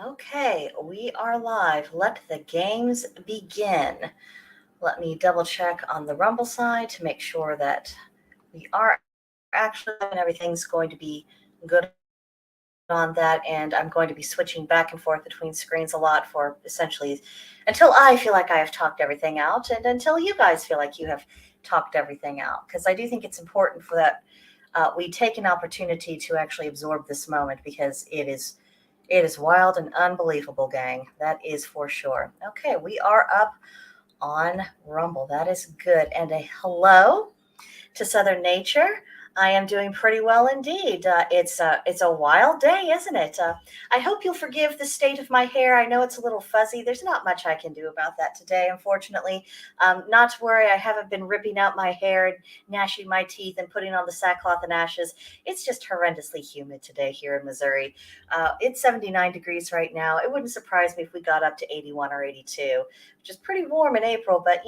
Okay, we are live. Let the games begin. Let me double check on the Rumble side to make sure that we are actually live and everything's going to be good on that. And I'm going to be switching back and forth between screens a lot for essentially until I feel like I have talked everything out and until you guys feel like you have talked everything out. Because I do think it's important for that we take an opportunity to actually absorb this moment because it is wild and unbelievable, gang. That is for sure. Okay, we are up on Rumble. That is good. And a hello to Southern Nature. I am doing pretty well indeed. It's a wild day, isn't it? I hope you'll forgive the state of my hair. I know it's a little fuzzy. There's not much I can do about that today, unfortunately. Not to worry, I haven't been ripping out my hair and gnashing my teeth and putting on the sackcloth and ashes. It's just horrendously humid today here in Missouri. It's 79 degrees right now. It wouldn't surprise me if we got up to 81 or 82, which is pretty warm in April, but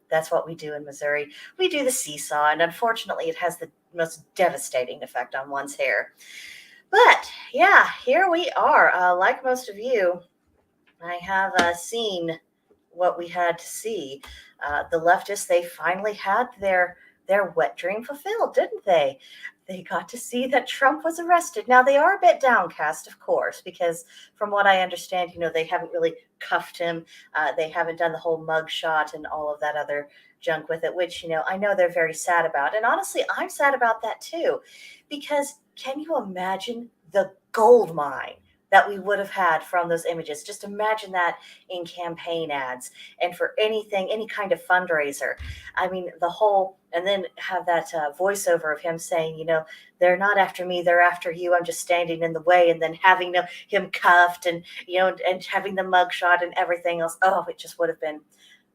that's what we do in Missouri. We do the seesaw, and unfortunately, it has the most devastating effect on one's hair. But yeah, here we are. Like most of you, I have seen what we had to see. The leftists, they finally had their wet dream fulfilled, didn't they? They got to see that Trump was arrested. Now they are a bit downcast, of course, because from what I understand, they haven't really cuffed him. They haven't done the whole mug shot and all of that other junk with it, which I know they're very sad about. And honestly, I'm sad about that too, because can you imagine the gold mine that we would have had from those images? Just imagine that in campaign ads and for anything, any kind of fundraiser. I mean, and then have that voiceover of him saying, they're not after me, they're after you. I'm just standing in the way. And then having him cuffed and, and having the mugshot and everything else. Oh, it just would have been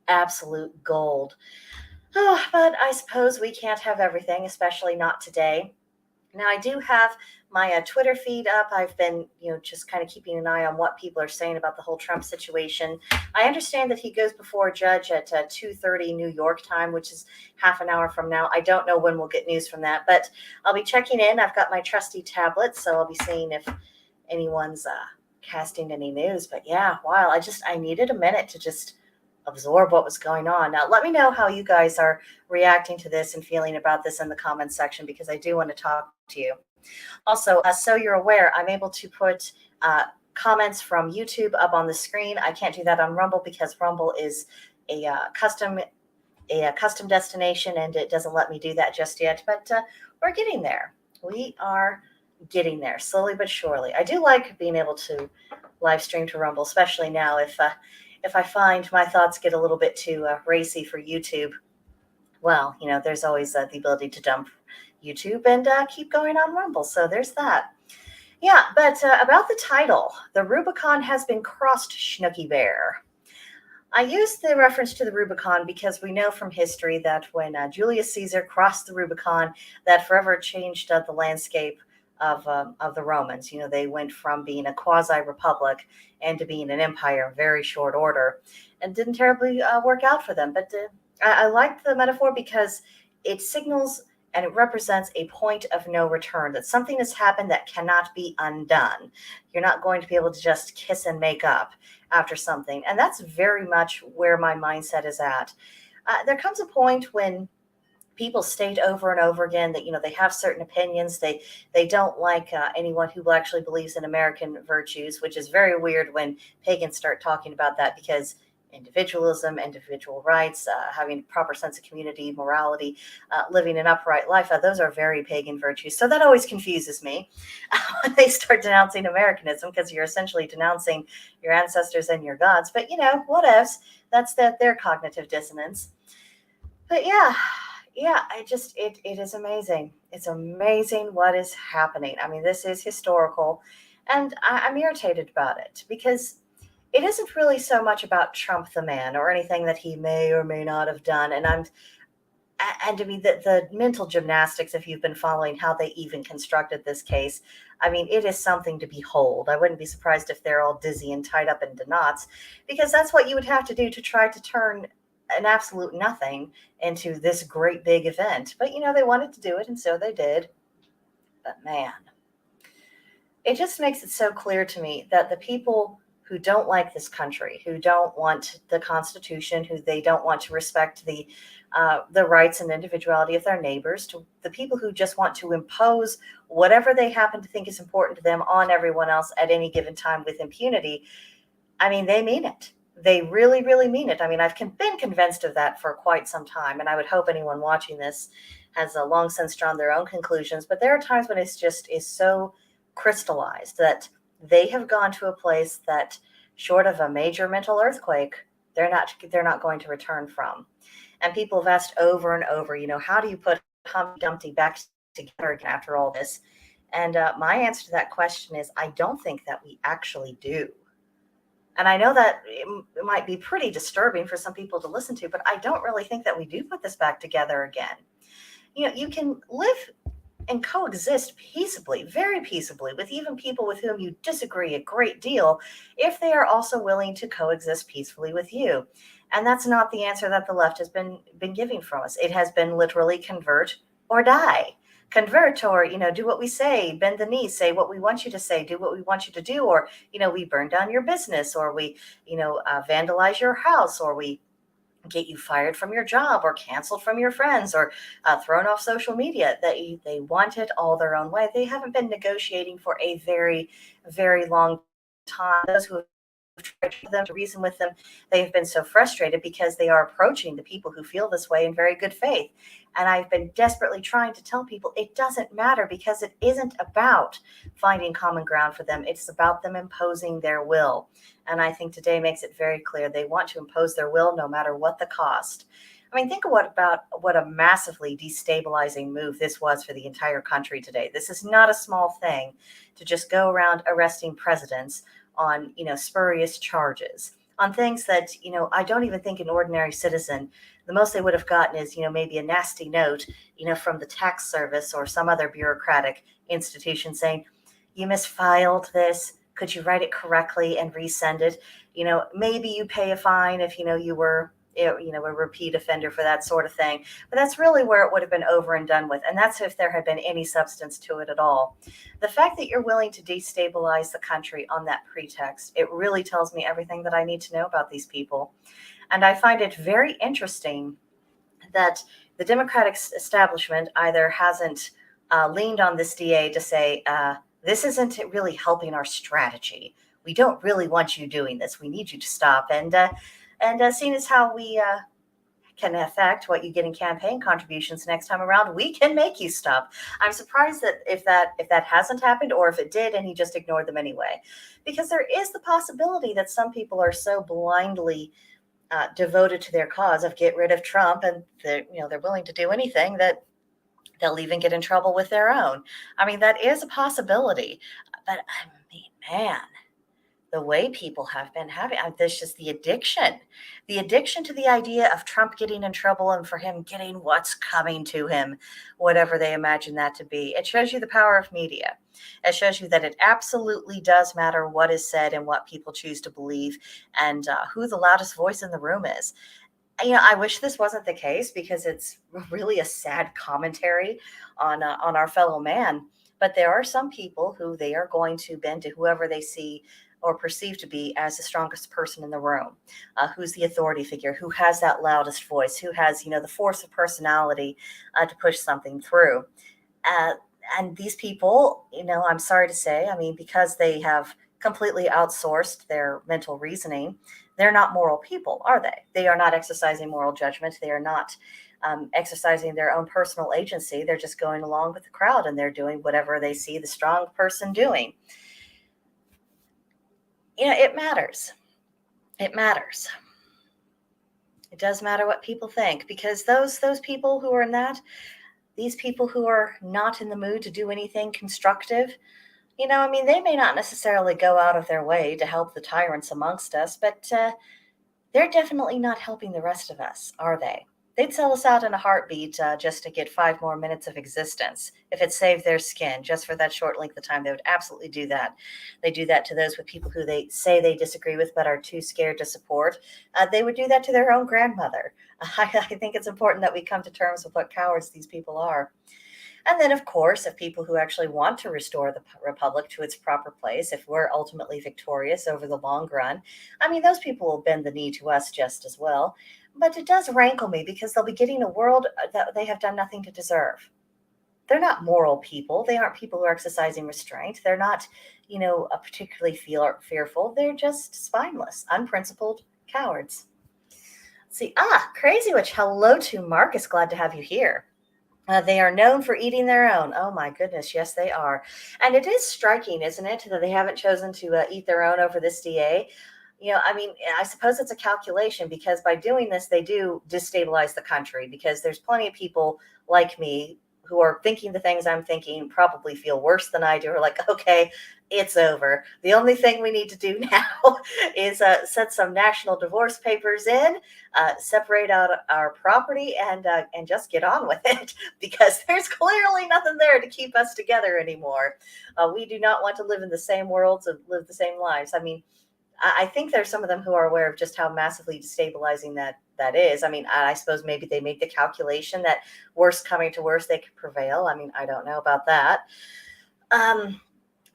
absolute gold. Oh, but I suppose we can't have everything, especially not today. Now, I do have my Twitter feed up. I've been, just kind of keeping an eye on what people are saying about the whole Trump situation. I understand that he goes before a judge at 2:30 New York time, which is half an hour from now. I don't know when we'll get news from that, but I'll be checking in. I've got my trusty tablet, so I'll be seeing if anyone's casting any news. But yeah, wow, I needed a minute to just absorb what was going on. Now, let me know how you guys are reacting to this and feeling about this in the comments section, because I do want to talk to you. Also, so you're aware, I'm able to put comments from YouTube up on the screen. I can't do that on Rumble because Rumble is a custom destination, and it doesn't let me do that just yet. But we're getting there. We are getting there slowly but surely. I do like being able to live stream to Rumble, especially now if I find my thoughts get a little bit too racy for YouTube. Well, there's always the ability to dump YouTube and keep going on Rumble. So there's that. Yeah, but about the title, the Rubicon has been crossed, Snookie Bear. I use the reference to the Rubicon because we know from history that when Julius Caesar crossed the Rubicon, that forever changed the landscape of the Romans. They went from being a quasi-republic and to being an empire in very short order, and didn't terribly work out for them. But I like the metaphor because it signals and it represents a point of no return, that something has happened that cannot be undone. You're not going to be able to just kiss and make up after something. And that's very much where my mindset is at. There comes a point when people state over and over again that they have certain opinions. They don't like anyone who actually believes in American virtues, which is very weird when pagans start talking about that, because individualism, individual rights, having a proper sense of community, morality, living an upright life, those are very pagan virtues. So that always confuses me when they start denouncing Americanism, because you're essentially denouncing your ancestors and your gods. But what else? That's their cognitive dissonance. But yeah, it is amazing. It's amazing what is happening. I mean, this is historical, and I'm irritated about it because it isn't really so much about Trump the man or anything that he may or may not have done. And to me, the mental gymnastics, if you've been following how they even constructed this case, I mean, it is something to behold. I wouldn't be surprised if they're all dizzy and tied up into knots, because that's what you would have to do to try to turn an absolute nothing into this great big event. But, they wanted to do it, and so they did. But man, it just makes it so clear to me that the people who don't like this country, who don't want the Constitution, who they don't want to respect the rights and individuality of their neighbors, to the people who just want to impose whatever they happen to think is important to them on everyone else at any given time with impunity. I mean, they mean it. They really, really mean it. I mean, I've been convinced of that for quite some time, and I would hope anyone watching this has long since drawn their own conclusions. But there are times when it's just is so crystallized that they have gone to a place that, short of a major mental earthquake, they're not going to return from. And people have asked over and over, how do you put Humpty Dumpty back together again after all this? And my answer to that question is, I don't think that we actually do. And I know that it might be pretty disturbing for some people to listen to, but I don't really think that we do put this back together again. You can live and coexist peaceably, very peaceably, with even people with whom you disagree a great deal, if they are also willing to coexist peacefully with you. And that's not the answer that the left has been giving from us. It has been literally convert or die. Convert, or do what we say, bend the knee, say what we want you to say, do what we want you to do, or we burn down your business, or we vandalize your house, or we get you fired from your job or canceled from your friends, or thrown off social media. They want it all their own way. They haven't been negotiating for a very, very long time. Those who have tried to reason with them, they have been so frustrated because they are approaching the people who feel this way in very good faith. And I've been desperately trying to tell people it doesn't matter, because it isn't about finding common ground for them. It's about them imposing their will. And I think today makes it very clear they want to impose their will no matter what the cost. I mean, think of what a massively destabilizing move this was for the entire country today. This is not a small thing to just go around arresting presidents on, spurious charges, on things that, I don't even think an ordinary citizen, the most they would have gotten is, maybe a nasty note, from the tax service or some other bureaucratic institution saying, you misfiled this. Could you write it correctly and resend it? Maybe you pay a fine if, you were, a repeat offender for that sort of thing. But that's really where it would have been over and done with. And that's if there had been any substance to it at all. The fact that you're willing to destabilize the country on that pretext, it really tells me everything that I need to know about these people. And I find it very interesting that the Democratic establishment either hasn't leaned on this DA to say, this isn't really helping our strategy. We don't really want you doing this. We need you to stop. And seeing as how we can affect what you get in campaign contributions next time around, we can make you stop. I'm surprised that if that hasn't happened, or if it did and he just ignored them anyway, because there is the possibility that some people are so blindly devoted to their cause of get rid of Trump, and they're willing to do anything that they'll even get in trouble with their own. I mean, that is a possibility. But I mean, man, the way people have been having, there's just the addiction to the idea of Trump getting in trouble and for him getting what's coming to him, whatever they imagine that to be. It shows you the power of media. It shows you that it absolutely does matter what is said and what people choose to believe, and who the loudest voice in the room is. I wish this wasn't the case, because it's really a sad commentary on our fellow man. But there are some people who they are going to bend to whoever they see or perceive to be as the strongest person in the room, who's the authority figure, who has that loudest voice, who has the force of personality to push something through. Uh, and these people, I'm sorry to say, I mean, because they have completely outsourced their mental reasoning, they're not moral people, are they? They are not exercising moral judgment. They are not exercising their own personal agency. They're just going along with the crowd, and they're doing whatever they see the strong person doing. It matters. It matters. It does matter what people think, because those people who are in these people who are not in the mood to do anything constructive, they may not necessarily go out of their way to help the tyrants amongst us, but they're definitely not helping the rest of us, are they? They'd sell us out in a heartbeat just to get 5 more minutes of existence. If it saved their skin just for that short length of time, they would absolutely do that. They do that to those with people who they say they disagree with but are too scared to support. They would do that to their own grandmother. I think it's important that we come to terms with what cowards these people are. And then, of course, if people who actually want to restore the republic to its proper place, if we're ultimately victorious over the long run, I mean, those people will bend the knee to us just as well. But it does rankle me because they'll be getting a world that they have done nothing to deserve. They're not moral people. They aren't people who are exercising restraint. They're not, particularly fearful. They're just spineless, unprincipled cowards. See, Crazy Witch, hello to Marcus. Glad to have you here. They are known for eating their own. Oh my goodness, yes, they are. And it is striking, isn't it, that they haven't chosen to eat their own over this DA. I mean, I suppose it's a calculation because by doing this, they do destabilize the country because there's plenty of people like me who are thinking the things I'm thinking, probably feel worse than I do, are like, okay, it's over. The only thing we need to do now is set some national divorce papers in, separate out our property, and just get on with it because there's clearly nothing there to keep us together anymore. We do not want to live in the same worlds and live the same lives. I mean, I think there's some of them who are aware of just how massively destabilizing that is. I mean, I suppose maybe they make the calculation that worst coming to worst, they could prevail. I mean, I don't know about that.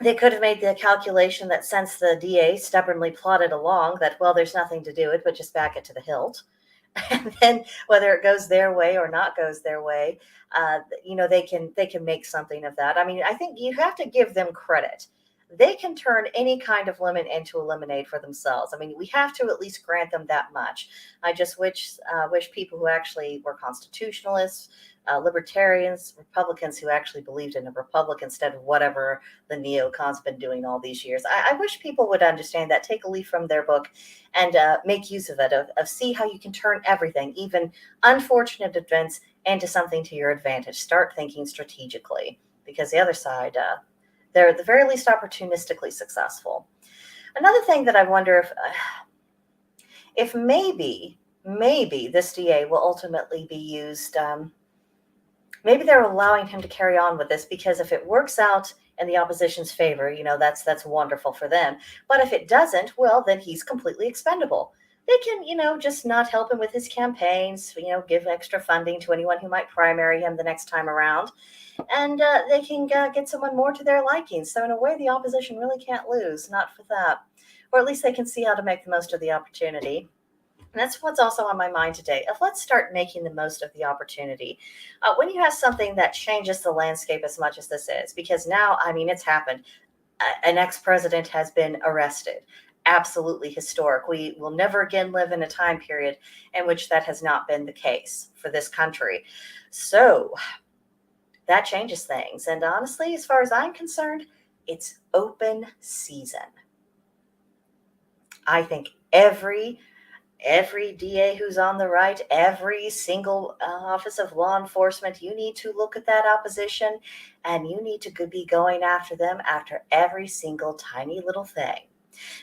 They could have made the calculation that since the DA stubbornly plodded along, that, well, there's nothing to do it, but just back it to the hilt. And then whether it goes their way or not goes their way, they can make something of that. I mean, I think you have to give them credit. They can turn any kind of lemon into a lemonade for themselves. I mean, we have to at least grant them that much. I just wish people who actually were constitutionalists, libertarians, Republicans who actually believed in a republic instead of whatever the neocons been doing all these years. I wish people would understand that, take a leaf from their book, and make use of it, of see how you can turn everything, even unfortunate events, into something to your advantage. Start thinking strategically, because the other side, they're at the very least opportunistically successful. Another thing that I wonder if maybe this DA will ultimately be used. Maybe they're allowing him to carry on with this because if it works out in the opposition's favor, that's wonderful for them. But if it doesn't, well, then he's completely expendable. They can, just not help him with his campaigns, give extra funding to anyone who might primary him the next time around. And they can get someone more to their liking. So in a way, the opposition really can't lose, not for that. Or at least they can see how to make the most of the opportunity. And that's what's also on my mind today. Let's start making the most of the opportunity. When you have something that changes the landscape as much as this is, because now, I mean, it's happened. An ex-president has been arrested. Absolutely historic. We will never again live in a time period in which that has not been the case for this country. So that changes things. And honestly, as far as I'm concerned, it's open season. I think every DA who's on the right, every single office of law enforcement, you need to look at that opposition and you need to be going after them after every single tiny little thing.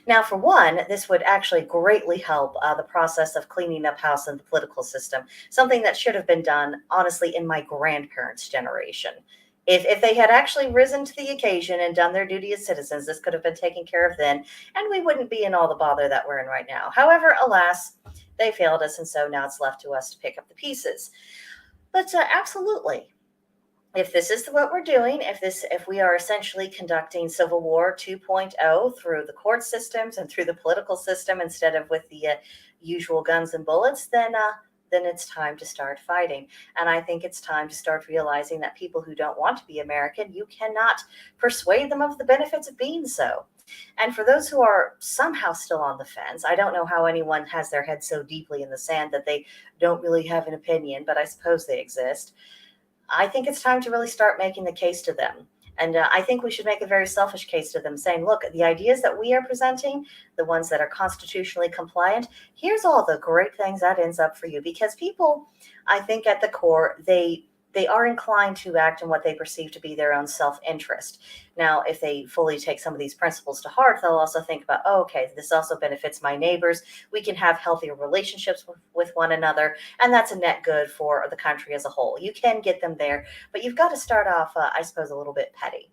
Now, for one, this would actually greatly help the process of cleaning up house in the political system, something that should have been done, honestly, in my grandparents' generation. If they had actually risen to the occasion and done their duty as citizens, this could have been taken care of then, and we wouldn't be in all the bother that we're in right now. However, alas, they failed us, and so now it's left to us to pick up the pieces. But absolutely, if this is what we're doing, if we are essentially conducting Civil War 2.0 through the court systems and through the political system instead of with the usual guns and bullets, then it's time to start fighting. And I think it's time to start realizing that people who don't want to be American, you cannot persuade them of the benefits of being so. And for those who are somehow still on the fence, I don't know how anyone has their head so deeply in the sand that they don't really have an opinion, but I suppose they exist. I think it's time to really start making the case to them. And I think we should make a very selfish case to them, saying, look, the ideas that we are presenting, the ones that are constitutionally compliant, here's all the great things that ends up for you. Because people, I think at the core, they are inclined to act in what they perceive to be their own self-interest. Now, if they fully take some of these principles to heart, they'll also think about, oh, okay, this also benefits my neighbors. We can have healthier relationships with one another, and that's a net good for the country as a whole. You can get them there, but you've got to start off, I suppose, a little bit petty.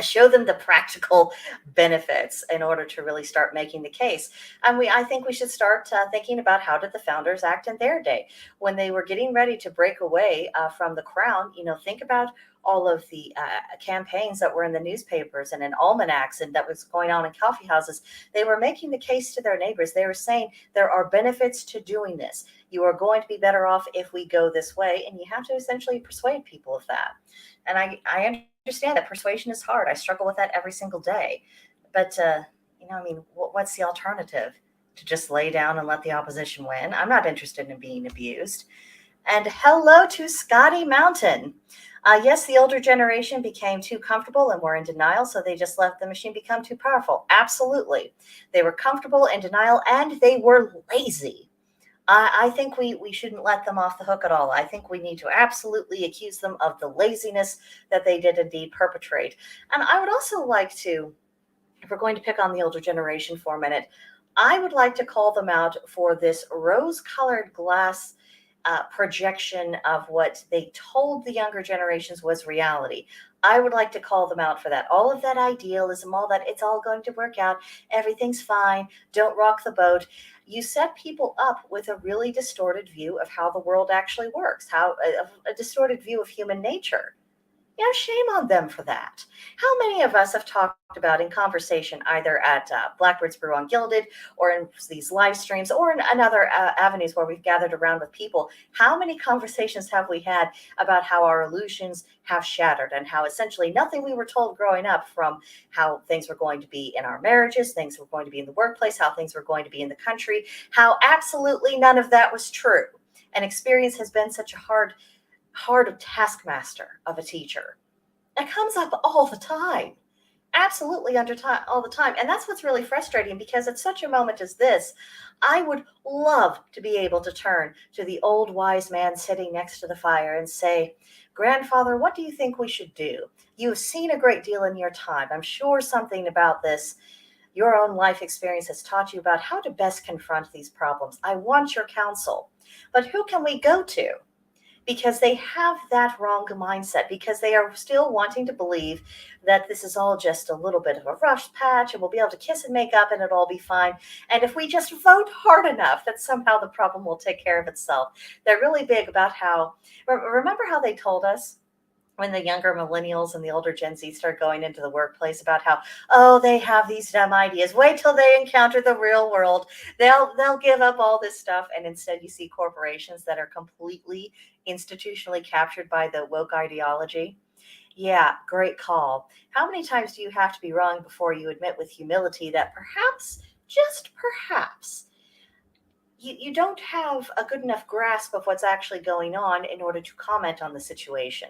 show them the practical benefits in order to really start making the case. And I think we should start thinking about how did the founders act in their day when they were getting ready to break away from the crown. Think about all of the campaigns that were in the newspapers and in almanacs and that was going on in coffee houses. They were making the case to their neighbors. They were saying there are benefits to doing this. You are going to be better off if we go this way. And you have to essentially persuade people of that. And I understand that persuasion is hard. I struggle with that every single day. But, what's the alternative? To just lay down and let the opposition win? I'm not interested in being abused. And hello to Scotty Mountain. Yes, the older generation became too comfortable and were in denial, so they just let the machine become too powerful. Absolutely. They were comfortable in denial and they were lazy. I think we shouldn't let them off the hook at all. I think we need to absolutely accuse them of the laziness that they did indeed perpetrate. And I would also like to, if we're going to pick on the older generation for a minute, I would like to call them out for this rose-colored glass projection of what they told the younger generations was reality. I would like to call them out for that. All of that idealism, all that it's all going to work out, everything's fine, don't rock the boat. You set people up with a really distorted view of how the world actually works, how a distorted view of human nature. Shame on them for that. How many of us have talked about in conversation, either at Blackbird's Brew Ungilded or in these live streams or in other avenues where we've gathered around with people, how many conversations have we had about how our illusions have shattered and how essentially nothing we were told growing up, from how things were going to be in our marriages, things were going to be in the workplace, how things were going to be in the country, how absolutely none of that was true. And experience has been such a hard taskmaster of a teacher. It comes up all the time, absolutely all the time. And that's what's really frustrating, because at such a moment as this, I would love to be able to turn to the old wise man sitting next to the fire and say, grandfather, what do you think we should do? You've seen a great deal in your time. I'm sure something about this, your own life experience, has taught you about how to best confront these problems. I want your counsel. But who can we go to? Because they have that wrong mindset, because they are still wanting to believe that this is all just a little bit of a rough patch and we'll be able to kiss and make up and it'll all be fine. And if we just vote hard enough, that somehow the problem will take care of itself. They're really big about how, remember how they told us when the younger millennials and the older Gen Z start going into the workplace about how, oh, they have these dumb ideas. Wait till they encounter the real world. They'll give up all this stuff. And instead you see corporations that are completely institutionally captured by the woke ideology. Yeah, great call. How many times do you have to be wrong before you admit with humility that perhaps, just perhaps, you don't have a good enough grasp of what's actually going on in order to comment on the situation?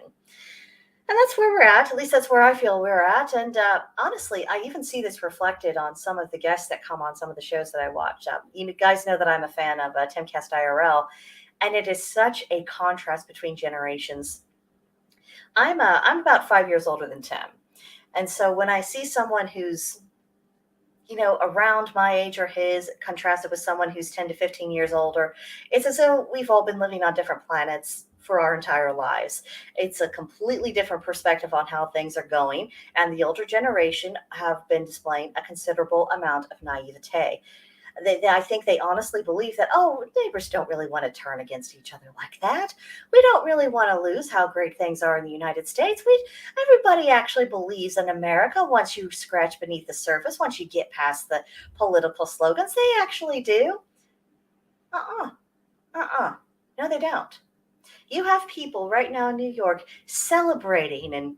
And that's where we're at least that's where I feel we're at. And honestly, I even see this reflected on some of the guests that come on some of the shows that I watch. You guys know that I'm a fan of Timcast IRL, and it is such a contrast between generations. I'm about 5 years older than Tim. And so when I see someone who's, around my age or his, contrasted with someone who's 10 to 15 years older, it's as though we've all been living on different planets for our entire lives. It's a completely different perspective on how things are going. And the older generation have been displaying a considerable amount of naivete. I think they honestly believe that, oh, neighbors don't really want to turn against each other like that. We don't really want to lose how great things are in the United States. Everybody actually believes in America once you scratch beneath the surface, once you get past the political slogans. They actually do. No, they don't. You have people right now in New York celebrating and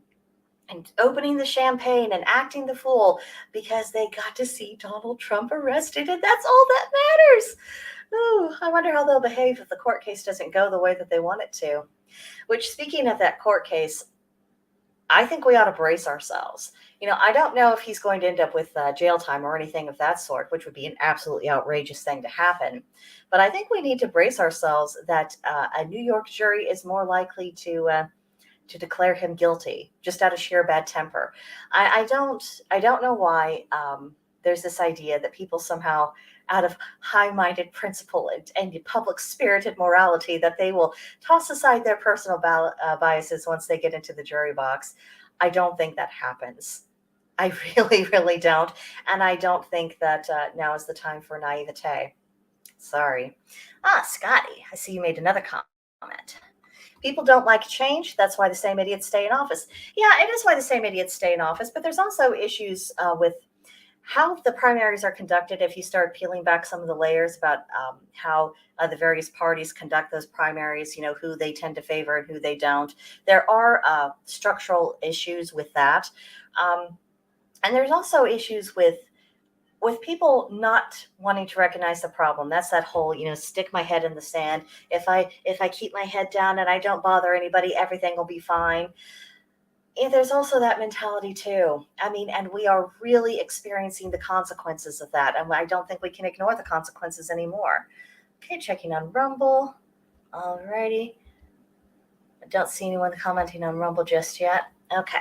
opening the champagne and acting the fool because they got to see Donald Trump arrested, and that's all that matters. Ooh, I wonder how they'll behave if the court case doesn't go the way that they want it to. Which, speaking of that court case, I think we ought to brace ourselves. I don't know if he's going to end up with jail time or anything of that sort, which would be an absolutely outrageous thing to happen. But I think we need to brace ourselves that a New York jury is more likely to declare him guilty just out of sheer bad temper. I don't know why there's this idea that people somehow, out of high-minded principle and public-spirited morality, that they will toss aside their personal biases once they get into the jury box. I don't think that happens. I really, really don't. And I don't think that now is the time for naivete. Sorry. Scotty, I see you made another comment. People don't like change. That's why the same idiots stay in office. Yeah, it is why the same idiots stay in office. But there's also issues with how the primaries are conducted. If you start peeling back some of the layers about how the various parties conduct those primaries, who they tend to favor and who they don't, there are structural issues with that. And there's also issues with people not wanting to recognize the problem. That's that whole, stick my head in the sand. If I keep my head down and I don't bother anybody, everything will be fine. And there's also that mentality too. I mean, and we are really experiencing the consequences of that. And I don't think we can ignore the consequences anymore. Okay, checking on Rumble. Alrighty. I don't see anyone commenting on Rumble just yet. Okay.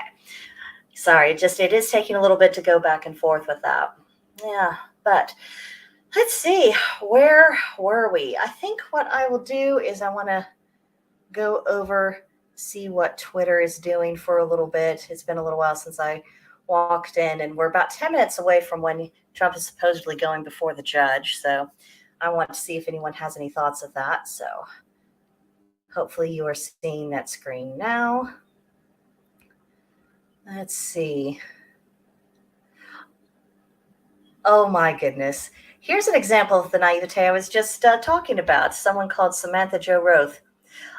Sorry, it is taking a little bit to go back and forth with that. Yeah, but let's see, where were we? I think what I will do is I want to go over, see what Twitter is doing for a little bit. It's been a little while since I walked in, and we're about 10 minutes away from when Trump is supposedly going before the judge. So I want to see if anyone has any thoughts of that. So hopefully you are seeing that screen now. Let's see. Oh my goodness. Here's an example of the naivete I was just talking about. Someone called Samantha Jo Roth.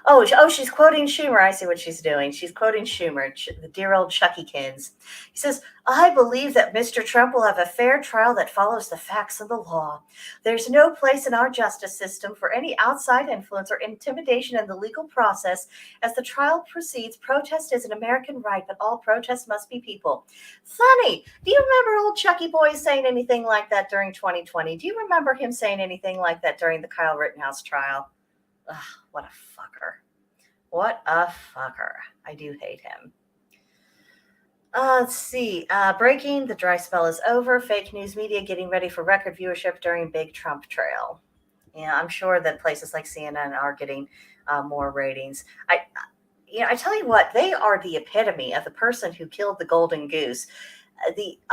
Oh, she's quoting Schumer. I see what she's doing. She's quoting Schumer, the dear old Chuckykins. He says, I believe that Mr. Trump will have a fair trial that follows the facts of the law. There's no place in our justice system for any outside influence or intimidation in the legal process. As the trial proceeds, protest is an American right, but all protests must be peaceful. Funny, do you remember old Chucky Boy saying anything like that during 2020? Do you remember him saying anything like that during the Kyle Rittenhouse trial? Ugh, what a fucker. What a fucker. I do hate him. Let's see. Breaking, the dry spell is over. Fake news media getting ready for record viewership during big Trump trail. Yeah, I'm sure that places like CNN are getting more ratings. I tell you what, they are the epitome of the person who killed the golden goose.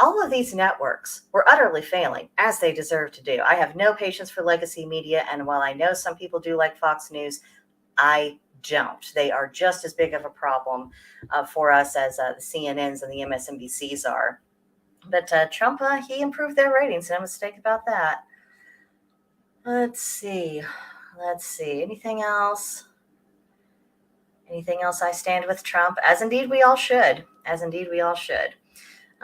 All of these networks were utterly failing, as they deserve to do. I have no patience for legacy media, and while I know some people do like Fox News, I don't. They are just as big of a problem for us as the CNNs and the MSNBCs are. But Trump, he improved their ratings, no mistake about that. Let's see. Anything else? Anything else? I stand with Trump, as indeed we all should.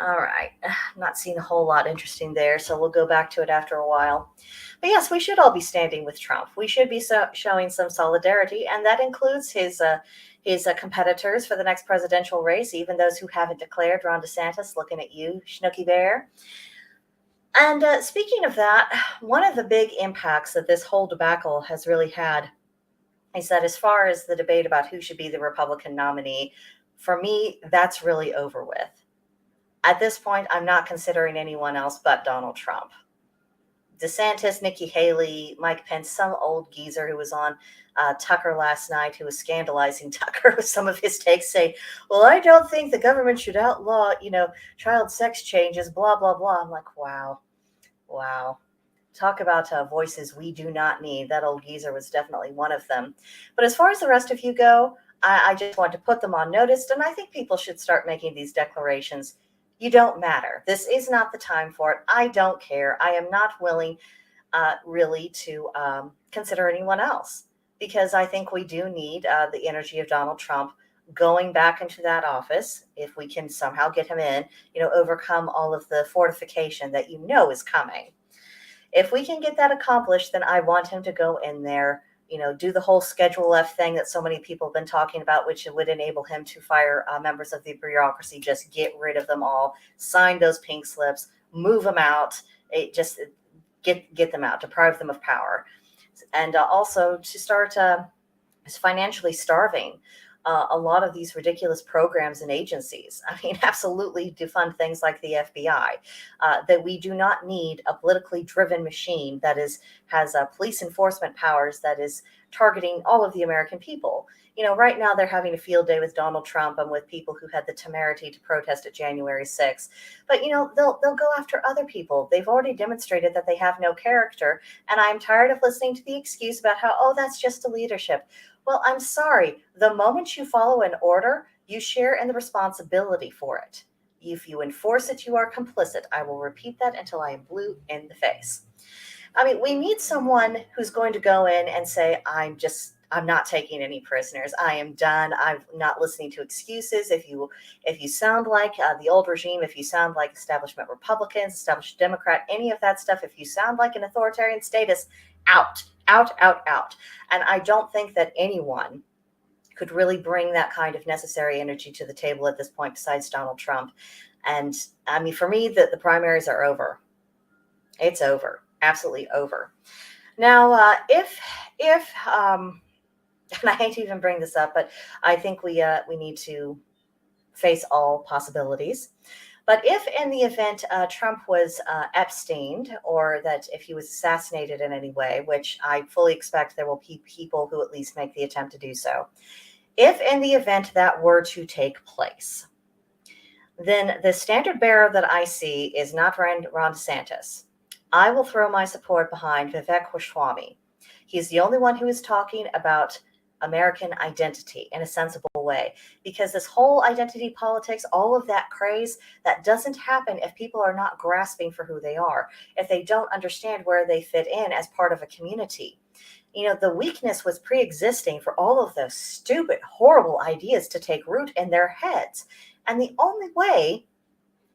All right. Not seeing a whole lot interesting there, so we'll go back to it after a while. But yes, we should all be standing with Trump. We should be showing some solidarity, and that includes his competitors for the next presidential race, even those who haven't declared. Ron DeSantis, looking at you, Snookie Bear. And speaking of that, one of the big impacts that this whole debacle has really had is that as far as the debate about who should be the Republican nominee, for me, that's really over with. At this point, I'm not considering anyone else but Donald Trump. DeSantis, Nikki Haley, Mike Pence, some old geezer who was on Tucker last night, who was scandalizing Tucker with some of his takes, saying, well, I don't think the government should outlaw, child sex changes, blah, blah, blah. I'm like, wow. Talk about voices we do not need. That old geezer was definitely one of them. But as far as the rest of you go, I just want to put them on notice, and I think people should start making these declarations. You don't matter. This is not the time for it. I don't care. I am not willing really to consider anyone else, because I think we do need the energy of Donald Trump going back into that office. If we can somehow get him in, overcome all of the fortification that is coming. If we can get that accomplished, then I want him to go in there, do the whole Schedule F thing that so many people have been talking about, which would enable him to fire members of the bureaucracy, just get rid of them all, sign those pink slips, move them out, just get them out, deprive them of power. And also to start financially starving a lot of these ridiculous programs and agencies. I mean, absolutely defund things like the FBI. That we do not need a politically driven machine that has police enforcement powers that is targeting all of the American people. Right now they're having a field day with Donald Trump and with people who had the temerity to protest at January 6th. But they'll go after other people. They've already demonstrated that they have no character, and I'm tired of listening to the excuse about how, oh, that's just a leadership. Well, I'm sorry. The moment you follow an order, you share in the responsibility for it. If you enforce it, you are complicit. I will repeat that until I am blue in the face. I mean, we need someone who's going to go in and say, I'm not taking any prisoners. I am done. I'm not listening to excuses. If you sound like the old regime, if you sound like establishment Republicans, established Democrat, any of that stuff, if you sound like an authoritarian status, out, out, out, out. And I don't think that anyone could really bring that kind of necessary energy to the table at this point besides Donald Trump. And I mean, for me, the primaries are over. It's over. Absolutely over. Now, if and I hate to even bring this up, but I think we need to face all possibilities. But if in the event Trump was Epsteined, or that if he was assassinated in any way, which I fully expect there will be people who at least make the attempt to do so, if in the event that were to take place, then the standard bearer that I see is not Ron DeSantis. I will throw my support behind Vivek Ramaswamy. He's the only one who is talking about American identity in a sensible way, because this whole identity politics, all of that craze, that doesn't happen if people are not grasping for who they are, if they don't understand where they fit in as part of a community. The weakness was pre-existing for all of those stupid, horrible ideas to take root in their heads. And the only way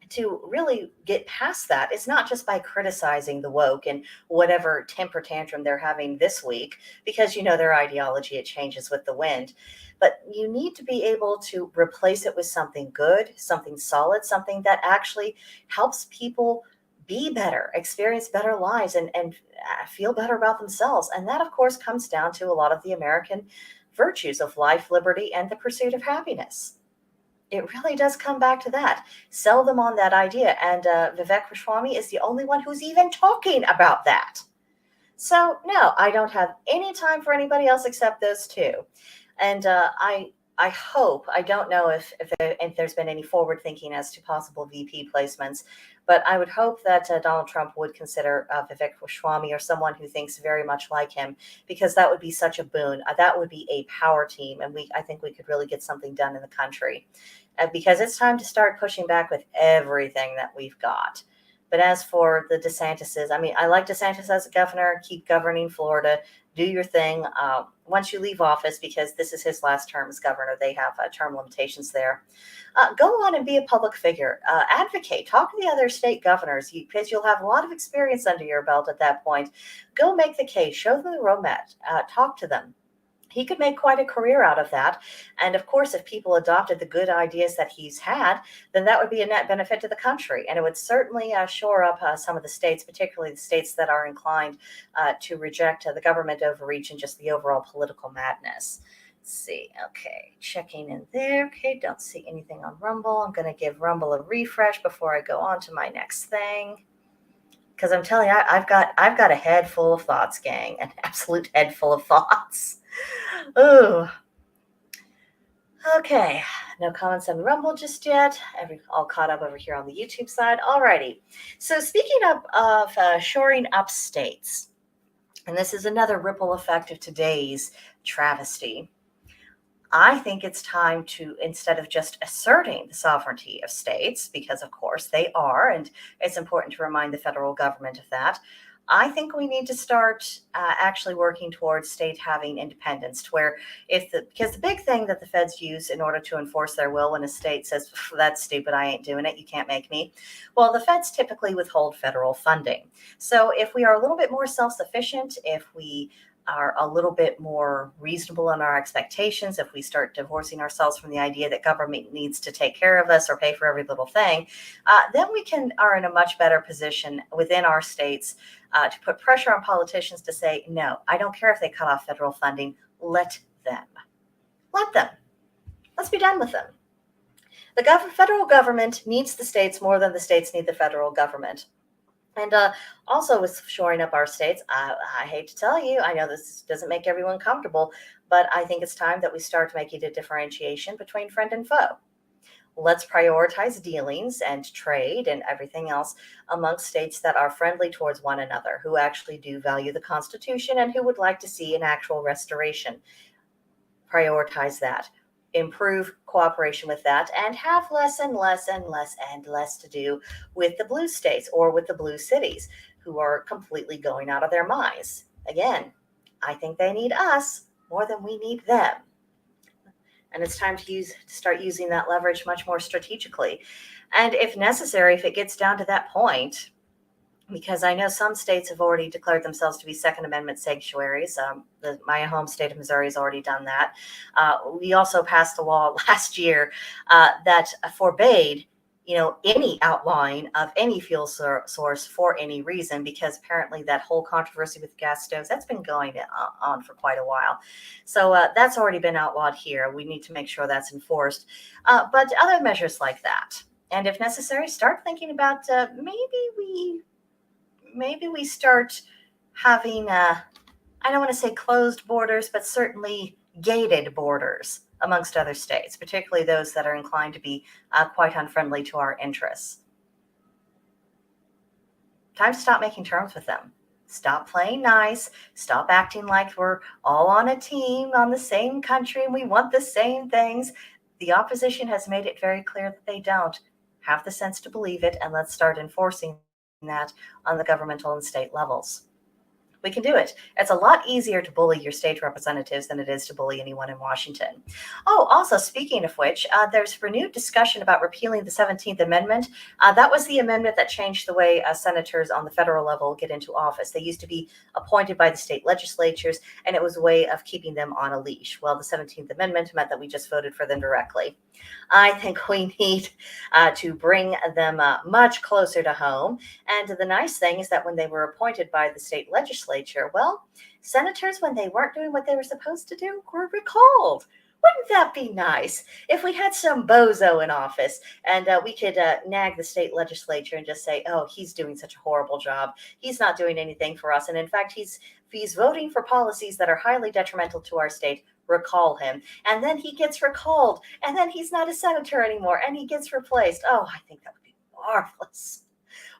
to really get past that is not just by criticizing the woke and whatever temper tantrum they're having this week, because their ideology, it changes with the wind. But you need to be able to replace it with something good, something solid, something that actually helps people be better, experience better lives, and feel better about themselves. And that, of course, comes down to a lot of the American virtues of life, liberty, and the pursuit of happiness. It really does come back to that. Sell them on that idea. And Vivek Ramaswamy is the only one who's even talking about that. So, no, I don't have any time for anybody else except those two. And I hope, I don't know if there's been any forward thinking as to possible VP placements, but I would hope that Donald Trump would consider Vivek Ramaswamy or someone who thinks very much like him, because that would be such a boon. That would be a power team, and I think we could really get something done in the country, because it's time to start pushing back with everything that we've got. But as for the DeSantises, I mean, I like DeSantis as a governor. Keep governing Florida. Do your thing. Once you leave office, because this is his last term as governor, they have term limitations there. Go on and be a public figure. Advocate. Talk to the other state governors, because you'll have a lot of experience under your belt at that point. Go make the case. Show them the roadmap. Talk to them. He could make quite a career out of that. And of course, if people adopted the good ideas that he's had, then that would be a net benefit to the country. And it would certainly shore up some of the states, particularly the states that are inclined to reject the government overreach and just the overall political madness. Let's see. Okay, checking in there. Okay, don't see anything on Rumble. I'm going to give Rumble a refresh before I go on to my next thing. Because I'm telling you, I've got a head full of thoughts, gang, an absolute head full of thoughts. Ooh. Okay, no comments on Rumble just yet. All caught up over here on the YouTube side. Alrighty. So speaking of shoring up states, and this is another ripple effect of today's travesty, I think it's time to, instead of just asserting the sovereignty of states, because of course they are, and it's important to remind the federal government of that, I think we need to start actually working towards state having independence, to where because the big thing that the feds use in order to enforce their will when a state says, that's stupid, I ain't doing it, you can't make me. Well, the feds typically withhold federal funding. So if we are a little bit more self-sufficient, if we are a little bit more reasonable in our expectations, if we start divorcing ourselves from the idea that government needs to take care of us or pay for every little thing, then we are in a much better position within our states to put pressure on politicians to say, no, I don't care if they cut off federal funding, let them. Let them. Let's be done with them. The federal government needs the states more than the states need the federal government. And also with shoring up our states, I hate to tell you, I know this doesn't make everyone comfortable, but I think it's time that we start making a differentiation between friend and foe. Let's prioritize dealings and trade and everything else amongst states that are friendly towards one another, who actually do value the Constitution and who would like to see an actual restoration. Prioritize that. Improve cooperation with that, and have less and less and less and less to do with the blue states or with the blue cities who are completely going out of their minds. Again, I think they need us more than we need them. And it's time to start using that leverage much more strategically. And if necessary, if it gets down to that point, because I know some states have already declared themselves to be Second Amendment sanctuaries. My home state of Missouri has already done that. We also passed a law last year that forbade, any outlawing of any fuel source for any reason, because apparently that whole controversy with gas stoves, that's been going on for quite a while. So that's already been outlawed here. We need to make sure that's enforced. But other measures like that. And if necessary, start thinking about maybe we start having, I don't want to say closed borders, but certainly gated borders amongst other states, particularly those that are inclined to be quite unfriendly to our interests. Time to stop making terms with them. Stop playing nice. Stop acting like we're all on a team on the same country and we want the same things. The opposition has made it very clear that they don't have the sense to believe it, and let's start enforcing that on the governmental and state levels. We can do it. It's a lot easier to bully your state representatives than it is to bully anyone in Washington. Oh, also, speaking of which, there's renewed discussion about repealing the 17th Amendment. That was the amendment that changed the way senators on the federal level get into office. They used to be appointed by the state legislatures, and it was a way of keeping them on a leash. Well, the 17th Amendment meant that we just voted for them directly. I think we need to bring them much closer to home. And the nice thing is that when they were appointed by the state legislature, well, senators, when they weren't doing what they were supposed to do, were recalled. Wouldn't that be nice if we had some bozo in office and we could nag the state legislature and just say, oh, he's doing such a horrible job. He's not doing anything for us. And in fact, he's voting for policies that are highly detrimental to our state. Recall him. And then he gets recalled. And then he's not a senator anymore. And he gets replaced. Oh, I think that would be marvelous.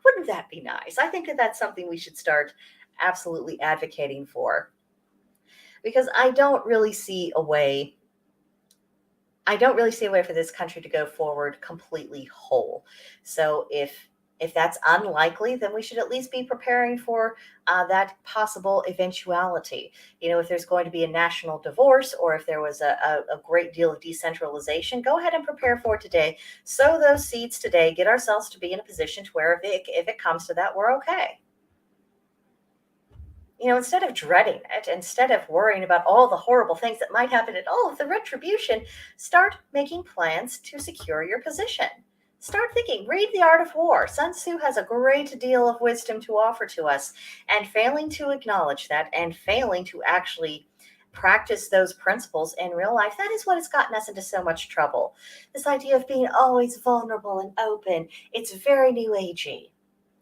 Wouldn't that be nice? I think that that's something we should start absolutely advocating for. Because I don't really see a way for this country to go forward completely whole. So if that's unlikely, then we should at least be preparing for that possible eventuality. If there's going to be a national divorce, or if there was a great deal of decentralization, go ahead and prepare for it today. Sow those seeds today. Get ourselves to be in a position to where if it comes to that, we're okay. Instead of dreading it, instead of worrying about all the horrible things that might happen and all of the retribution, start making plans to secure your position. Start thinking, read The Art of War. Sun Tzu has a great deal of wisdom to offer to us, and failing to acknowledge that and failing to actually practice those principles in real life, that is what has gotten us into so much trouble. This idea of being always vulnerable and open, it's very new agey,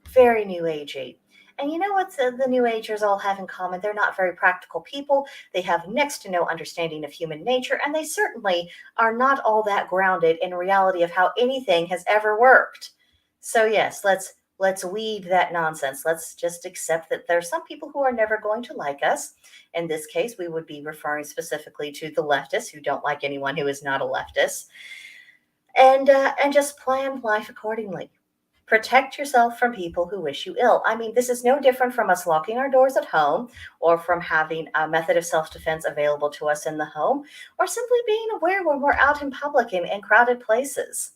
very new agey. And you know what the New Agers all have in common? They're not very practical people. They have next to no understanding of human nature, and they certainly are not all that grounded in reality of how anything has ever worked. So yes, let's weed that nonsense. Let's just accept that there are some people who are never going to like us. In this case, we would be referring specifically to the leftists who don't like anyone who is not a leftist. And just plan life accordingly. Protect yourself from people who wish you ill. I mean, this is no different from us locking our doors at home, or from having a method of self-defense available to us in the home, or simply being aware when we're out in public in crowded places.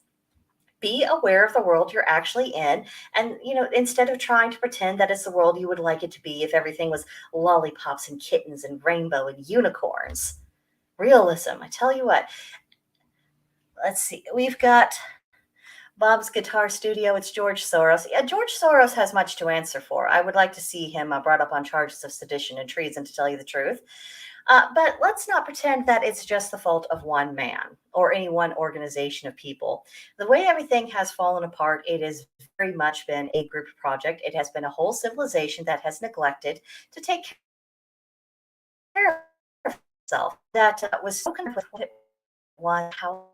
Be aware of the world you're actually in. And, instead of trying to pretend that it's the world you would like it to be if everything was lollipops and kittens and rainbow and unicorns. Realism. I tell you what. Let's see. We've got Bob's Guitar Studio. It's George Soros. Yeah, George Soros has much to answer for. I would like to see him brought up on charges of sedition and treason, to tell you the truth. But let's not pretend that it's just the fault of one man or any one organization of people. The way everything has fallen apart, it has very much been a group project. It has been a whole civilization that has neglected to take care of itself, that was so kind of with what it was, how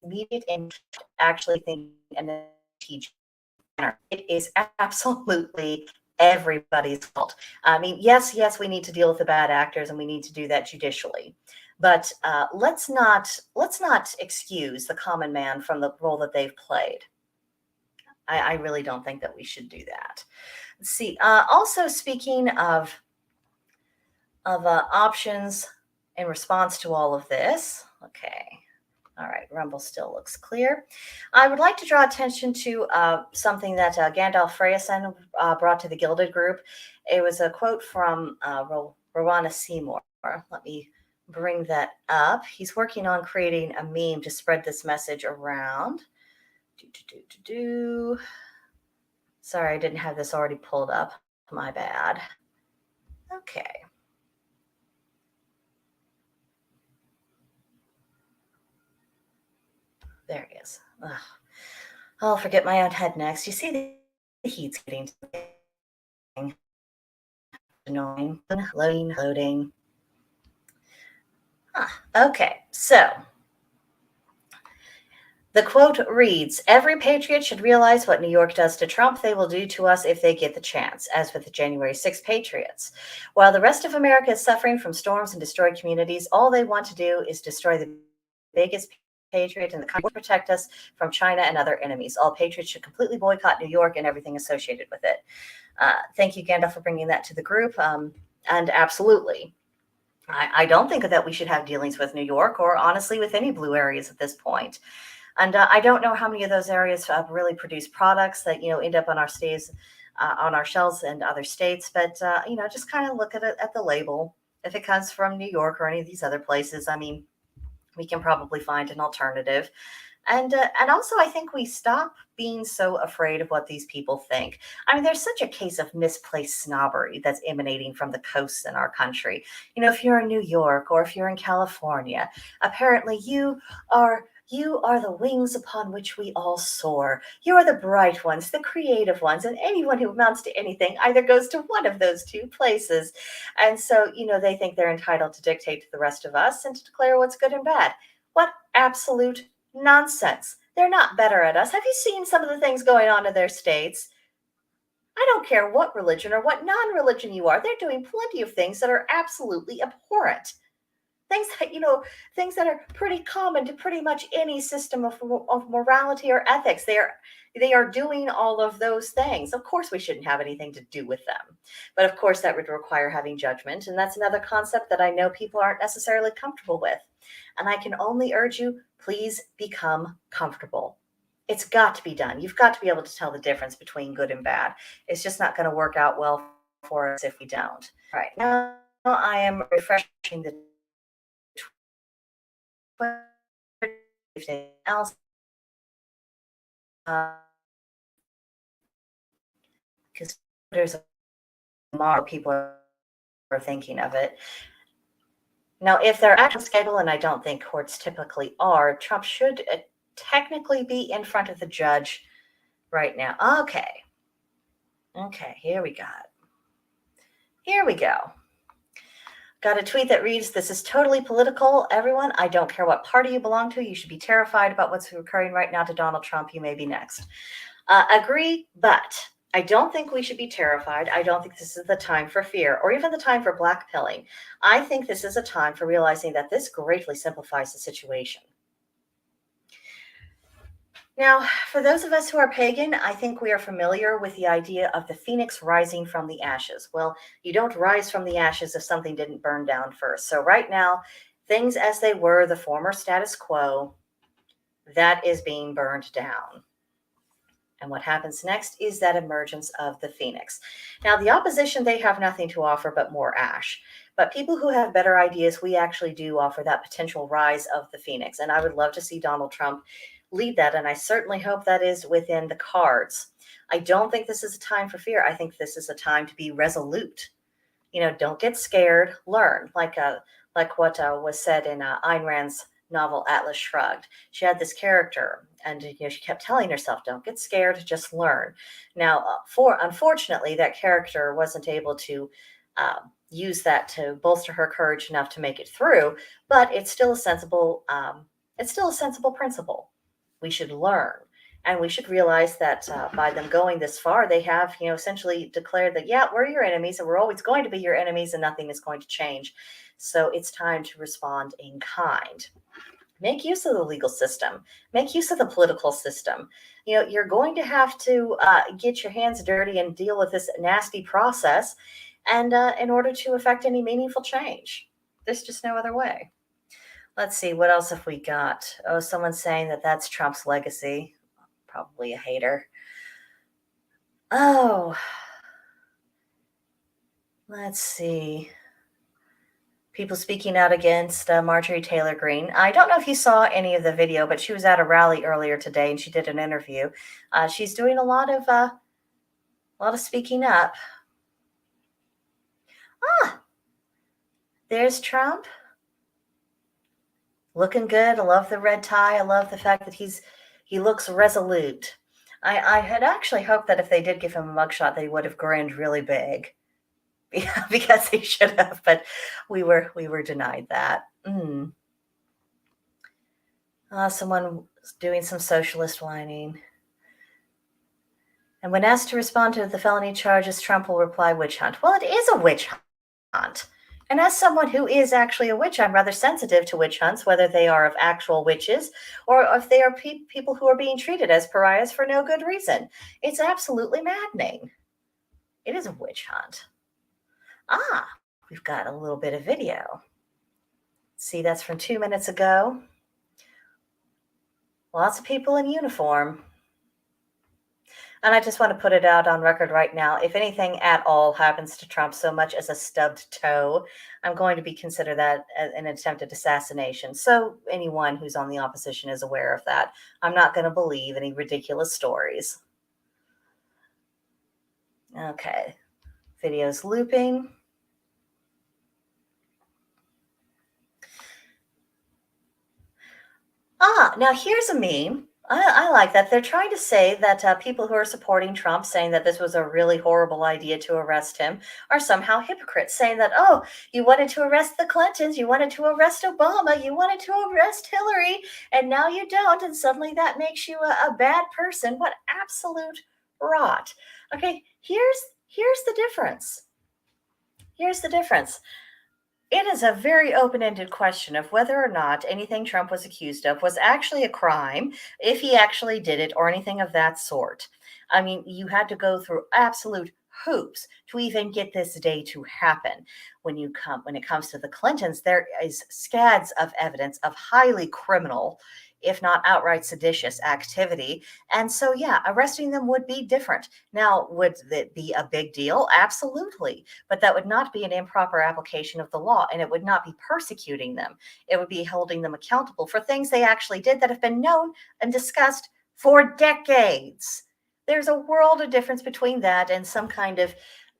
immediate and actually think and teach. It is absolutely everybody's fault. I mean, yes, we need to deal with the bad actors, and we need to do that judicially. But let's not excuse the common man from the role that they've played. I really don't think that we should do that. Let's see. Also, speaking of options in response to all of this. Okay. All right, Rumble still looks clear. I would like to draw attention to something that Gandalf Freyson brought to the Gilded group. It was a quote from Rowana Seymour. Let me bring that up. He's working on creating a meme to spread this message around. Sorry, I didn't have this already pulled up. My bad. Okay. There he is. Ugh. I'll forget my own head next. You see the heat's getting annoying. Loading. Okay, so the quote reads, "Every patriot should realize what New York does to Trump, they will do to us if they get the chance," as with the January 6th patriots. While the rest of America is suffering from storms and destroyed communities, all they want to do is destroy the biggest patriot in the country, protect us from China and other enemies. All patriots should completely boycott New York and everything associated with it. Thank you, Gandalf, for bringing that to the group. And absolutely, I don't think that we should have dealings with New York or honestly with any blue areas at this point. And I don't know how many of those areas really produce products that end up on our stays, on our shelves in other states. But just kind of look at it at the label. If it comes from New York or any of these other places, I mean, we can probably find an alternative. And also, I think we stop being so afraid of what these people think. I mean, there's such a case of misplaced snobbery that's emanating from the coasts in our country. If you're in New York or if you're in California, apparently you are the wings upon which we all soar. You are the bright ones, the creative ones, and anyone who amounts to anything either goes to one of those two places. And so, they think they're entitled to dictate to the rest of us and to declare what's good and bad. What absolute nonsense. They're not better at us. Have you seen some of the things going on in their states? I don't care what religion or what non-religion you are. They're doing plenty of things that are absolutely abhorrent. Things that are pretty common to pretty much any system of morality or ethics. They are doing all of those things. Of course, we shouldn't have anything to do with them. But of course, that would require having judgment. And that's another concept that I know people aren't necessarily comfortable with. And I can only urge you, please become comfortable. It's got to be done. You've got to be able to tell the difference between good and bad. It's just not going to work out well for us if we don't. All right, now I am refreshing the Twitter. Else, because there's more people are thinking of it. Now, if they're actually scheduled, and I don't think courts typically are, Trump should technically be in front of the judge right now. Okay, here we go. Got a tweet that reads, "This is totally political. Everyone, I don't care what party you belong to. You should be terrified about what's occurring right now to Donald Trump. You may be next." Agree, but I don't think we should be terrified. I don't think this is the time for fear or even the time for blackpilling. I think this is a time for realizing that this greatly simplifies the situation. Now, for those of us who are pagan, I think we are familiar with the idea of the phoenix rising from the ashes. Well, you don't rise from the ashes if something didn't burn down first. So right now, things as they were, the former status quo, that is being burned down. And what happens next is that emergence of the phoenix. Now, the opposition, they have nothing to offer but more ash. But people who have better ideas, we actually do offer that potential rise of the phoenix. And I would love to see Donald Trump lead that. And I certainly hope that is within the cards. I don't think this is a time for fear. I think this is a time to be resolute don't get scared, learn. Like what was said in Ayn Rand's novel Atlas Shrugged. She had this character, and she kept telling herself, "Don't get scared, just learn." Now, unfortunately, that character wasn't able to use that to bolster her courage enough to make it through. But it's still a sensible. It's still a sensible principle. We should learn. And we should realize that by them going this far, they have, essentially declared that, yeah, we're your enemies and we're always going to be your enemies and nothing is going to change. So it's time to respond in kind. Make use of the legal system. Make use of the political system. You're going to have to get your hands dirty and deal with this nasty process, and in order to affect any meaningful change. There's just no other way. Let's see, what else have we got? Oh, someone's saying that that's Trump's legacy. Probably a hater. Oh, let's see. People speaking out against Marjorie Taylor Greene. I don't know if you saw any of the video, but she was at a rally earlier today and she did an interview. She's doing a lot of speaking up. There's Trump. Looking good. I love the red tie. I love the fact that he looks resolute. I had actually hoped that if they did give him a mugshot, they would have grinned really big. Because they should have, but we were denied that. Someone doing some socialist whining. And when asked to respond to the felony charges, Trump will reply, witch hunt. Well, it is a witch hunt. And as someone who is actually a witch, I'm rather sensitive to witch hunts, whether they are of actual witches or if they are people who are being treated as pariahs for no good reason. It's absolutely maddening. It is a witch hunt. We've got a little bit of video. See, that's from 2 minutes ago. Lots of people in uniform. And I just want to put it out on record right now. If anything at all happens to Trump so much as a stubbed toe, I'm going to consider that an attempted assassination. So anyone who's on the opposition is aware of that. I'm not going to believe any ridiculous stories. Okay. Video's looping. Now here's a meme. I like that. They're trying to say that people who are supporting Trump, saying that this was a really horrible idea to arrest him, are somehow hypocrites, saying that, oh, you wanted to arrest the Clintons, you wanted to arrest Obama, you wanted to arrest Hillary, and now you don't, and suddenly that makes you a bad person. What absolute rot. Okay, here's the difference. Here's the difference. It is a very open-ended question of whether or not anything Trump was accused of was actually a crime, if he actually did it, or anything of that sort. I mean, you had to go through absolute hoops to even get this day to happen. When it comes to the Clintons, there is scads of evidence of highly criminal, if not outright seditious activity. And so, yeah, arresting them would be different. Now, would it be a big deal? Absolutely. But that would not be an improper application of the law, and it would not be persecuting them. It would be holding them accountable for things they actually did that have been known and discussed for decades. There's a world of difference between that and some kind of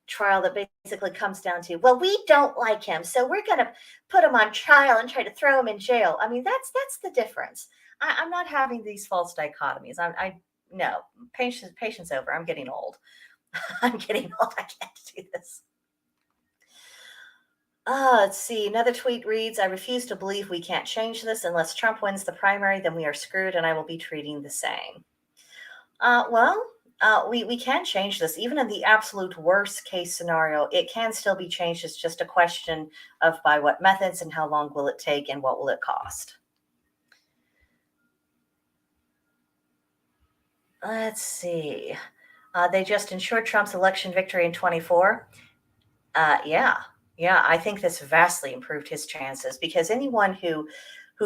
trial that basically comes down to, well, we don't like him, so we're going to put him on trial and try to throw him in jail. I mean, that's the difference. I'm not having these false dichotomies. No, patience over. I'm getting old. I'm getting old. I can't do this. Let's see. Another tweet reads, I refuse to believe we can't change this. Unless Trump wins the primary, then we are screwed, and I will be treating the same. We can change this. Even in the absolute worst case scenario, it can still be changed. It's just a question of by what methods and how long will it take and what will it cost. Let's see. They just ensured Trump's election victory in 24. Yeah, I think this vastly improved his chances, because anyone who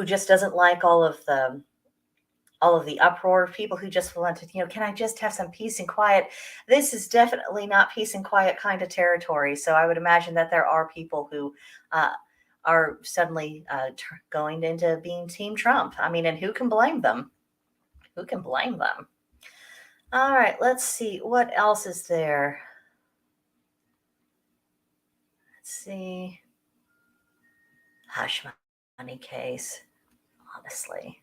just doesn't like all of the uproar, people who just wanted, can I just have some peace and quiet? This is definitely not peace and quiet kind of territory. So I would imagine that there are people who are suddenly going into being Team Trump. I mean, and who can blame them? Who can blame them? All right, let's see. What else is there? Let's see. Hush money case. Honestly.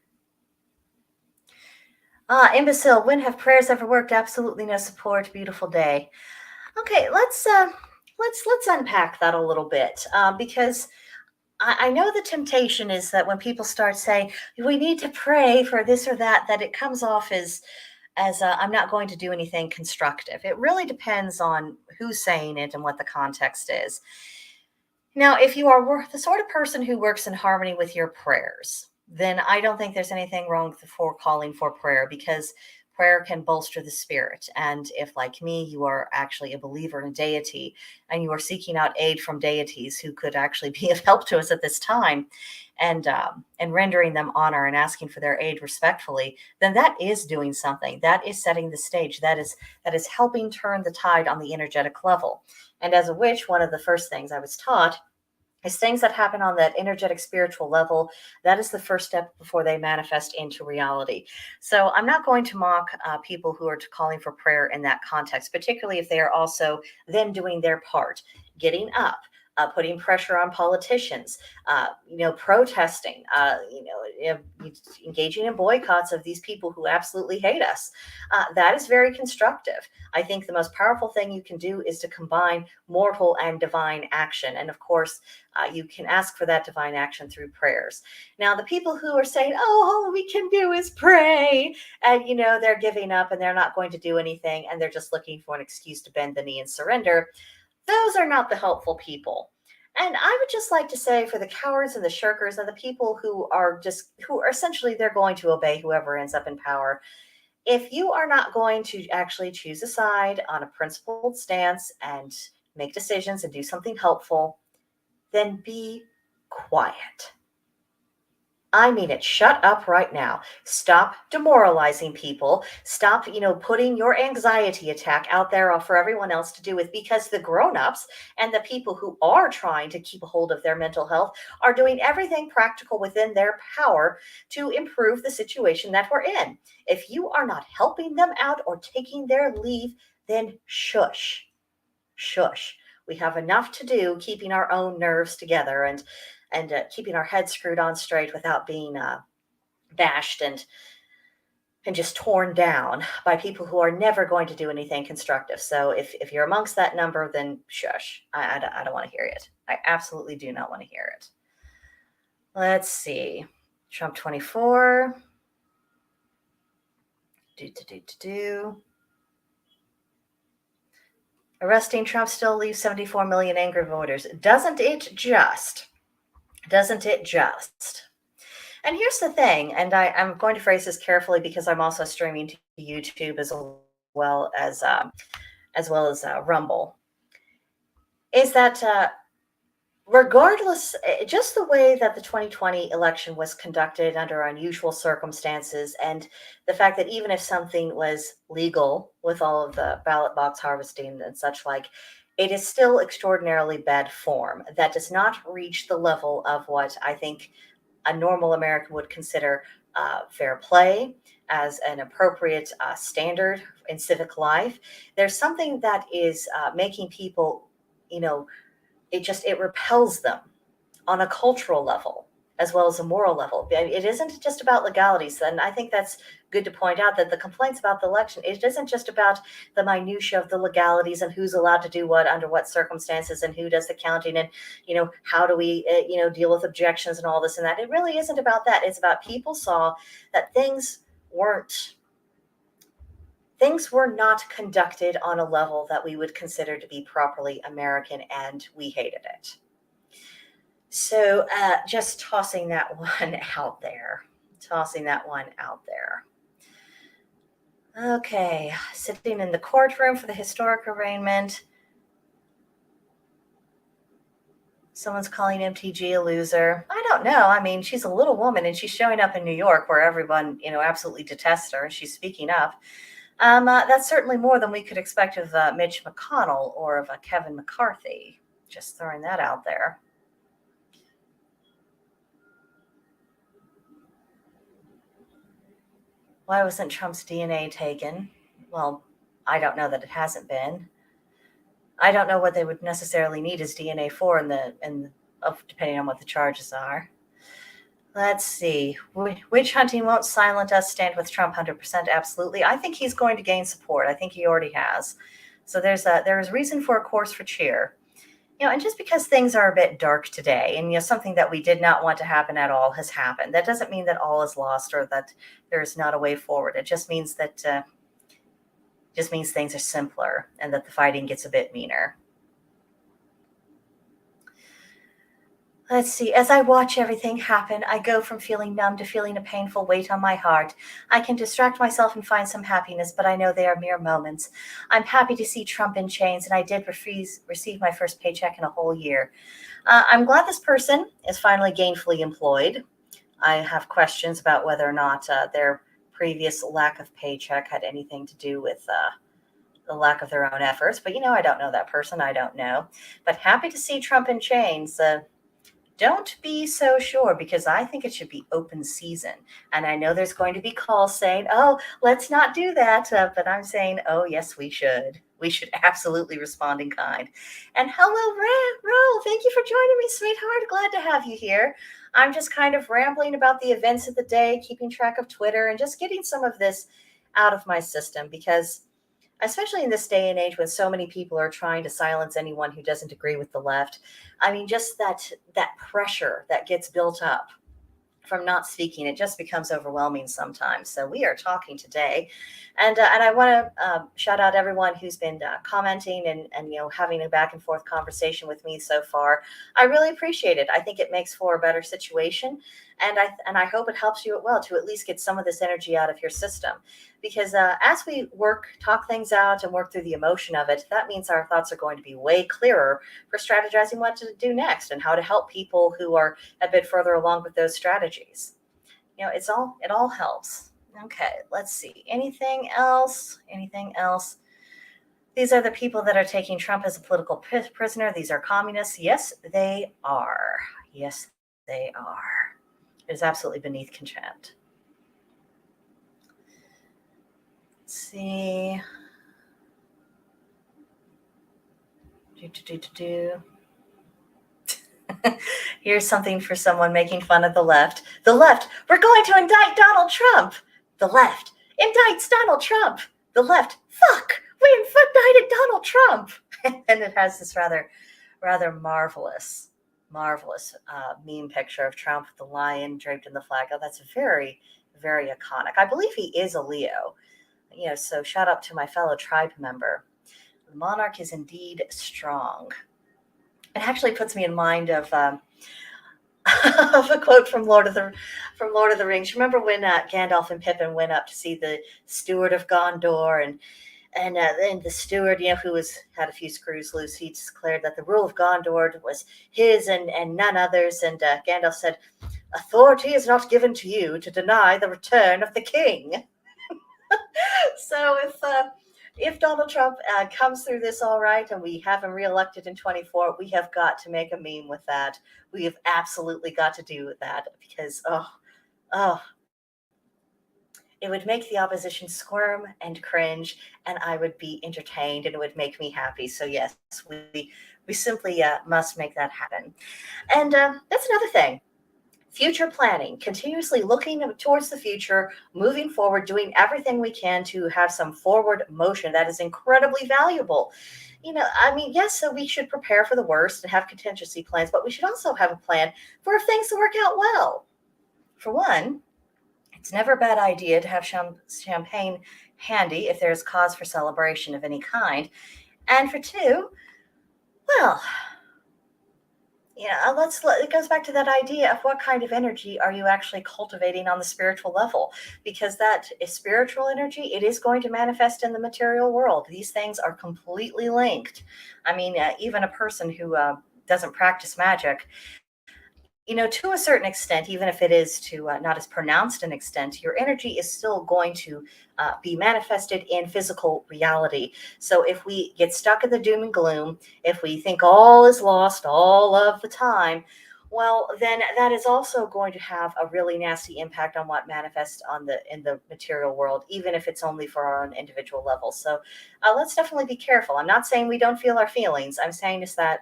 Imbecile, when have prayers ever worked? Absolutely no support. Beautiful day. Okay, let's unpack that a little bit, because I know the temptation is that when people start saying we need to pray for this or that, that it comes off as I'm not going to do anything constructive. It really depends on who's saying it and what the context is. Now, if you are the sort of person who works in harmony with your prayers, then I don't think there's anything wrong with calling for prayer, because prayer can bolster the spirit. And if, like me, you are actually a believer in a deity and you are seeking out aid from deities who could actually be of help to us at this time, and rendering them honor and asking for their aid respectfully, then that is doing something. That is setting the stage. That is helping turn the tide on the energetic level. And as a witch, one of the first things I was taught is things that happen on that energetic spiritual level. That is the first step before they manifest into reality. So I'm not going to mock people who are calling for prayer in that context, particularly if they are also then doing their part, getting up, putting pressure on politicians, protesting, engaging in boycotts of these people who absolutely hate us. That is very constructive. I think the most powerful thing you can do is to combine mortal and divine action. And of course, you can ask for that divine action through prayers. Now, the people who are saying, oh, all we can do is pray, and, they're giving up and they're not going to do anything, and they're just looking for an excuse to bend the knee and surrender, those are not the helpful people. And I would just like to say, for the cowards and the shirkers and the people who are essentially, they're going to obey whoever ends up in power. If you are not going to actually choose a side on a principled stance and make decisions and do something helpful, then be quiet. I mean it. Shut up right now. Stop demoralizing people. Stop, putting your anxiety attack out there for everyone else to do with, because the grown-ups and the people who are trying to keep a hold of their mental health are doing everything practical within their power to improve the situation that we're in. If you are not helping them out or taking their leave, then shush. Shush. We have enough to do keeping our own nerves together and keeping our heads screwed on straight without being bashed and just torn down by people who are never going to do anything constructive. So if you're amongst that number, then shush. I don't want to hear it. I absolutely do not want to hear it. Let's see. Trump 24. Arresting Trump still leaves 74 million angry voters. Doesn't it just? And here's the thing, and I'm going to phrase this carefully because I'm also streaming to YouTube as well as Rumble, is that regardless, just the way that the 2020 election was conducted under unusual circumstances, and the fact that even if something was legal with all of the ballot box harvesting and such like, it is still extraordinarily bad form that does not reach the level of what I think a normal American would consider fair play, as an appropriate standard in civic life. There's something that is making people, it repels them on a cultural level as well as a moral level. It isn't just about legalities. And I think that's good to point out, that the complaints about the election, it isn't just about the minutia of the legalities and who's allowed to do what under what circumstances and who does the counting and, how do we, deal with objections and all this and that. It really isn't about that. It's about people saw that things were not conducted on a level that we would consider to be properly American, and we hated it. So just tossing that one out there. Okay, sitting in the courtroom for the historic arraignment. Someone's calling MTG a loser. I don't know. I mean, she's a little woman and she's showing up in New York where everyone, absolutely detests her, and she's speaking up. That's certainly more than we could expect of Mitch McConnell or of Kevin McCarthy. Just throwing that out there. Why wasn't Trump's DNA taken? Well, I don't know that it hasn't been. I don't know what they would necessarily need his DNA for depending on what the charges are. Let's see. Witch hunting won't silence us. Stand with Trump 100%. Absolutely. I think he's going to gain support. I think he already has. So there is reason for a course for cheer. And just because things are a bit dark today, and something that we did not want to happen at all has happened, that doesn't mean that all is lost or that there is not a way forward. It just means that things are simpler and that the fighting gets a bit meaner. Let's see. As I watch everything happen, I go from feeling numb to feeling a painful weight on my heart. I can distract myself and find some happiness, but I know they are mere moments. I'm happy to see Trump in chains, and I did receive my first paycheck in a whole year. I'm glad this person is finally gainfully employed. I have questions about whether or not their previous lack of paycheck had anything to do with the lack of their own efforts. But, I don't know that person. I don't know. But happy to see Trump in chains. Don't be so sure, because I think it should be open season. And I know there's going to be calls saying, oh, let's not do that. But I'm saying, oh, yes, we should. We should absolutely respond in kind. And hello, Ro. Thank you for joining me, sweetheart. Glad to have you here. I'm just kind of rambling about the events of the day, keeping track of Twitter, and just getting some of this out of my system, because especially in this day and age when so many people are trying to silence anyone who doesn't agree with the left. I mean, just that pressure that gets built up from not speaking, it just becomes overwhelming sometimes. So we are talking today, and I want to shout out everyone who's been commenting and having a back and forth conversation with me so far. I really appreciate it. I think it makes for a better situation, and I hope it helps you to at least get some of this energy out of your system. Because as we talk things out and work through the emotion of it, that means our thoughts are going to be way clearer for strategizing what to do next and how to help people who are a bit further along with those strategies. It all helps. Okay, let's see. Anything else? These are the people that are taking Trump as a political prisoner. These are communists. Yes, they are. Yes, they are. It is absolutely beneath contempt. See. Here's something for someone making fun of the left. The left, we're going to indict Donald Trump. The left indicts Donald Trump. The left, fuck, we indicted Donald Trump. And it has this rather marvelous meme picture of Trump with the lion draped in the flag. Oh, that's very, very iconic. I believe he is a Leo. So shout out to my fellow tribe member. The monarch is indeed strong. It actually puts me in mind of of a quote from Lord of the Rings. Remember when Gandalf and Pippin went up to see the steward of Gondor, and then the steward, who had a few screws loose, he declared that the rule of Gondor was his and none others. And Gandalf said, "Authority is not given to you to deny the return of the king." So if Donald Trump comes through this all right and we have him reelected in 2024, we have got to make a meme with that. We have absolutely got to do that, because it would make the opposition squirm and cringe, and I would be entertained, and it would make me happy. So yes, we simply must make that happen. And that's another thing. Future planning, continuously looking towards the future, moving forward, doing everything we can to have some forward motion. That is incredibly valuable. Yes, so we should prepare for the worst and have contingency plans, but we should also have a plan for if things work out well. For one, it's never a bad idea to have champagne handy if there's cause for celebration of any kind. And for two, well, it goes back to that idea of what kind of energy are you actually cultivating on the spiritual level, because that is spiritual energy. It is going to manifest in the material world. These things are completely linked. I mean, even a person who doesn't practice magic, to a certain extent, even if it is to not as pronounced an extent, your energy is still going to be manifested in physical reality. So if we get stuck in the doom and gloom, if we think all is lost all of the time, well, then that is also going to have a really nasty impact on what manifests in the material world, even if it's only for our own individual level. So let's definitely be careful. I'm not saying we don't feel our feelings. I'm saying is that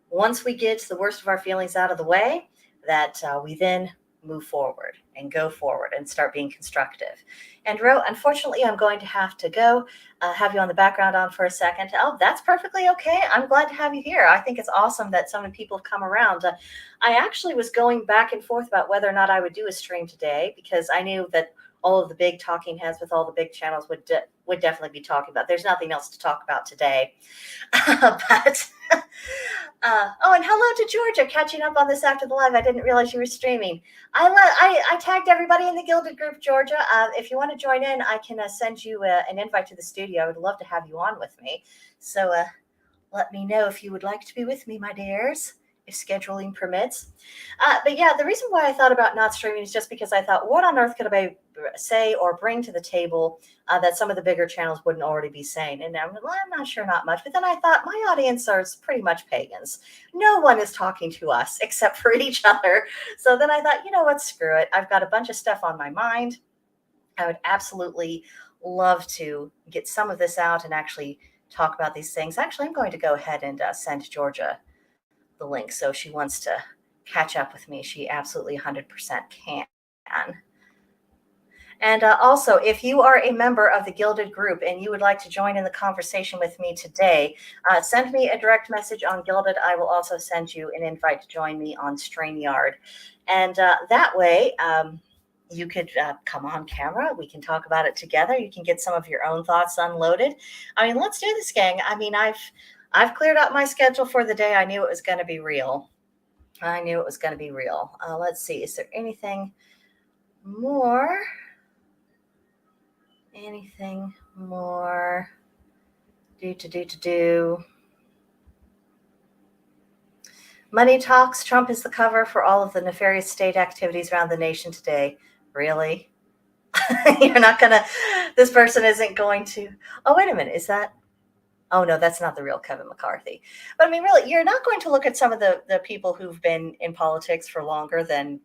once we get the worst of our feelings out of the way, that we then move forward and go forward and start being constructive. And Ro, unfortunately, I'm going to have to go. Have you on the background on for a second. Oh, that's perfectly okay. I'm glad to have you here. I think it's awesome that so many people have come around. I actually was going back and forth about whether or not I would do a stream today because I knew that all of the big talking heads with all the big channels would definitely be talking about. There's nothing else to talk about today. But oh, and hello to Georgia, catching up on this after the live. I didn't realize you were streaming. I tagged everybody in the Gilded group, Georgia. If you want to join in, I can send you an invite to the studio. I would love to have you on with me. So let me know if you would like to be with me, my dears, if scheduling permits. But yeah, the reason why I thought about not streaming is just because I thought, what on earth could I say or bring to the table that some of the bigger channels wouldn't already be saying? And I'm not sure, not much. But then I thought my audience are pretty much pagans. No one is talking to us except for each other. So then I thought, you know what, screw it. I've got a bunch of stuff on my mind. I would absolutely love to get some of this out and actually talk about these things. Actually, I'm going to go ahead and send Georgia the link. So she wants to catch up with me. She absolutely 100% can. And also, if you are a member of the Gilded group and you would like to join in the conversation with me today, send me a direct message on Gilded. I will also send you an invite to join me on StreamYard. And that way, you could come on camera. We can talk about it together. You can get some of your own thoughts unloaded. I mean, let's do this, gang. I mean, I've cleared out my schedule for the day. I knew it was going to be real. Let's see. Is there anything more? Anything more? Do. Money talks. Trump is the cover for all of the nefarious state activities around the nation today. Really? You're not going to, this person isn't going to, oh, wait a minute. Is that? Oh, no, that's not the real Kevin McCarthy. But I mean, really, you're not going to look at some of the people who've been in politics for longer than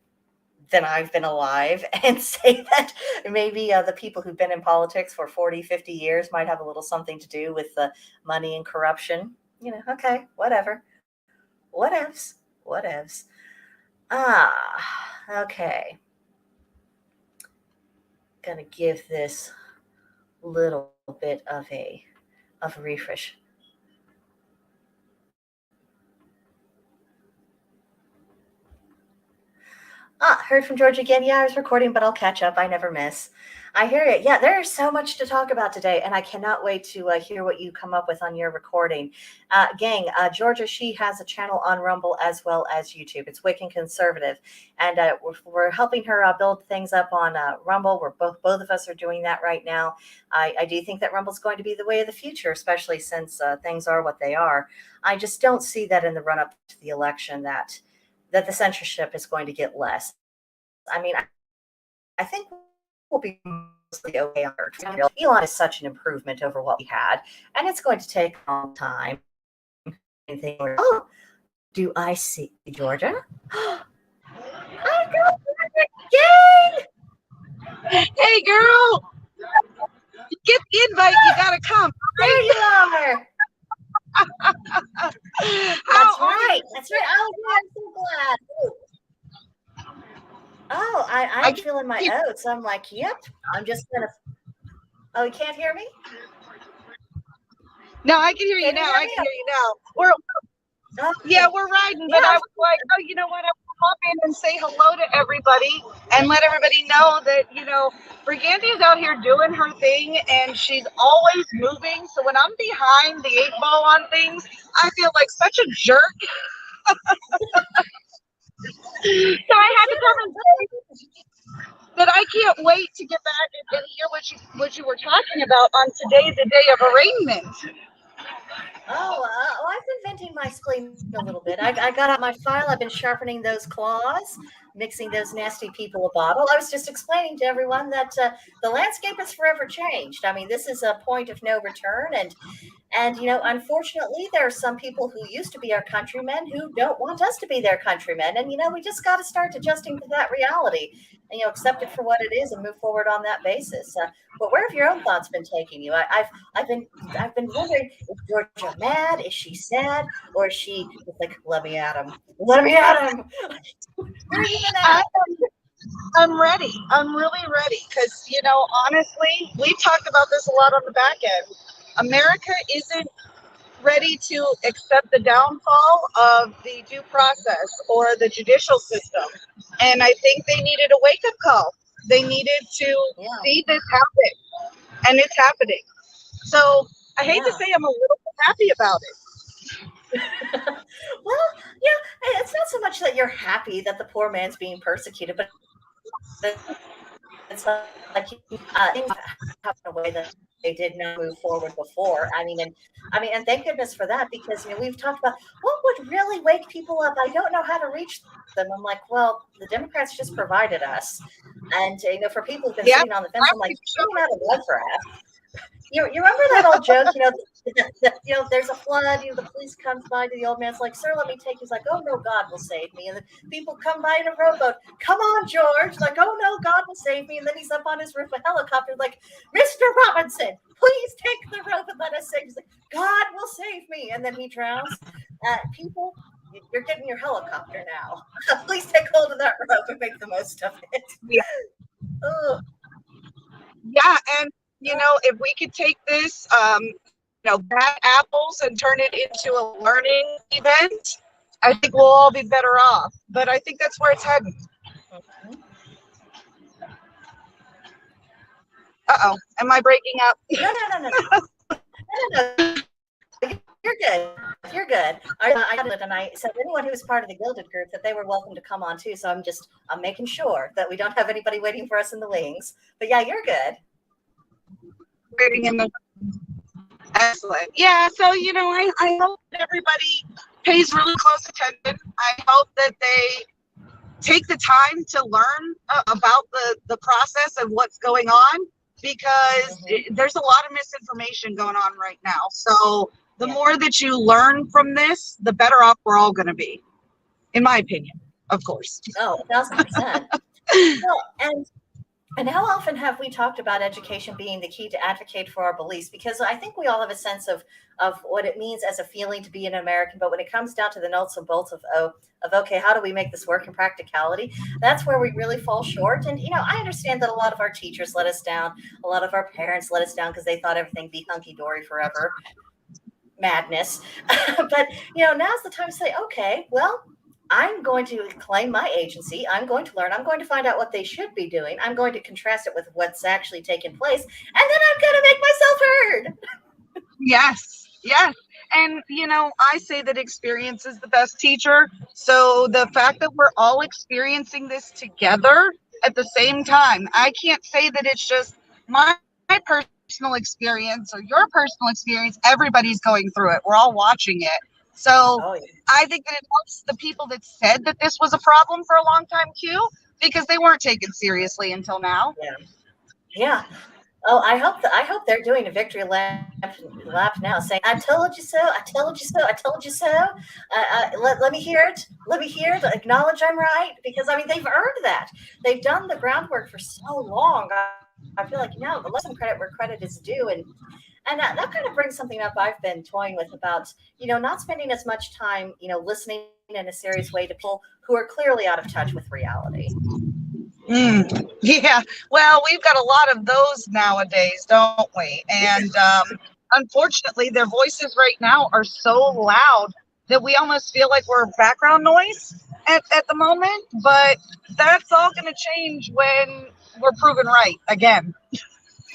I've been alive and say that maybe the people who've been in politics for 40, 50 years might have a little something to do with the money and corruption. You know, okay, whatever. Whatevs. Okay. Gonna give this little bit of a refresh. Heard from George again. Yeah, I was recording, but I'll catch up. I never miss. I hear it. Yeah, there is so much to talk about today, and I cannot wait to hear what you come up with on your recording. Gang, Georgia, she has a channel on Rumble as well as YouTube. It's Wicked Conservative, and we're helping her build things up on Rumble. We're both of us are doing that right now. I do think that Rumble's going to be the way of the future, especially since things are what they are. I just don't see that in the run-up to the election that the censorship is going to get less. I mean, I think we'll be mostly okay on our channel. Elon is such an improvement over what we had, and it's going to take a long time. Oh, do I see Georgia? Hi, girl. Yay! Hey, girl. You get the invite. You got to come. There you are. That's right. Oh, yeah, I'm so glad. Oh, I'm feeling my oats. I'm like, yep. I'm just gonna. Oh, you can't hear me? No, I can hear you now. I can hear you now. Yeah, we're riding, but I was like, oh, you know what? I will pop in and say hello to everybody and let everybody know that, you know, Briganti's out here doing her thing and she's always moving. So when I'm behind the 8-ball on things, I feel like such a jerk. So I had to come and say that I can't wait to get back and hear what you were talking about on today, the day of arraignment. I've been venting my spleen a little bit. I got out my file. I've been sharpening those claws, mixing those nasty people a bottle. I was just explaining to everyone that the landscape has forever changed. I mean, this is a point of no return, and unfortunately, there are some people who used to be our countrymen who don't want us to be their countrymen, and we just got to start adjusting to that reality, and accept it for what it is and move forward on that basis. But where have your own thoughts been taking you? I've been wondering, is Georgia mad? Is she sad? Or is she just like, let me at him? Let me at him. Where have you been at? I'm ready. I'm really ready because, honestly, we talked about this a lot on the back end. America isn't ready to accept the downfall of the due process or the judicial system. And I think they needed a wake-up call. They needed to see this happen, and it's happening. So I hate to say I'm a little bit happy about it. Well, it's not so much that you're happy that the poor man's being persecuted, but it's like things happen in a way that they did not move forward before. And thank goodness for that, because we've talked about what would really wake people up. I don't know how to reach them. I'm like, well, the Democrats just provided us, and for people who've been sitting on the fence, I'm like, you're out of blood for us. You remember that old joke, there's a flood, the police comes by to the old man's like, sir, let me take you. He's like, oh no, God will save me. And the people come by in a rowboat, come on, George, like, oh no, God will save me. And then he's up on his roof of a helicopter, like, Mr. Robinson, please take the rope and let us save. He's like, God will save me. And then he drowns. People, you're getting your helicopter now. Please take hold of that rope and make the most of it. Yeah, and if we could take this, bad apples and turn it into a learning event, I think we'll all be better off. But I think that's where it's heading. Uh-oh, am I breaking up? No. You're good. You're good. I got it, and I said anyone who was part of the Gilded group that they were welcome to come on too. So I'm making sure that we don't have anybody waiting for us in the wings. But yeah, you're good. Excellent. Yeah, so I hope that everybody pays really close attention. I hope that they take the time to learn about the process and what's going on, because there's a lot of misinformation going on right now. So the more that you learn from this, the better off we're all going to be, in my opinion, of course. Oh, 1,000%. Well, and how often have we talked about education being the key to advocate for our beliefs? Because I think we all have a sense of what it means as a feeling to be an American. But when it comes down to the nuts and bolts of okay, how do we make this work in practicality? That's where we really fall short. And, I understand that a lot of our teachers let us down. A lot of our parents let us down because they thought everything be hunky-dory forever. Madness. But, now's the time to say, okay, well, I'm going to claim my agency. I'm going to learn. I'm going to find out what they should be doing. I'm going to contrast it with what's actually taken place. And then I'm going to make myself heard. Yes. And, I say that experience is the best teacher. So the fact that we're all experiencing this together at the same time, I can't say that it's just my personal experience or your personal experience. Everybody's going through it. We're all watching it. So I think that it helps the people that said that this was a problem for a long time too, because they weren't taken seriously until now. Yeah. Oh, I hope they're doing a victory lap now, saying, "I told you so. I told you so. I told you so." Let me hear it. Let me hear it. Acknowledge I'm right, because they've earned that. They've done the groundwork for so long. I feel like let some credit where credit is due, and that kind of brings something up I've been toying with about, not spending as much time, listening in a serious way to people who are clearly out of touch with reality. Yeah, well, we've got a lot of those nowadays, don't we? And unfortunately, their voices right now are so loud that we almost feel like we're background noise at the moment. But that's all going to change when we're proven right again.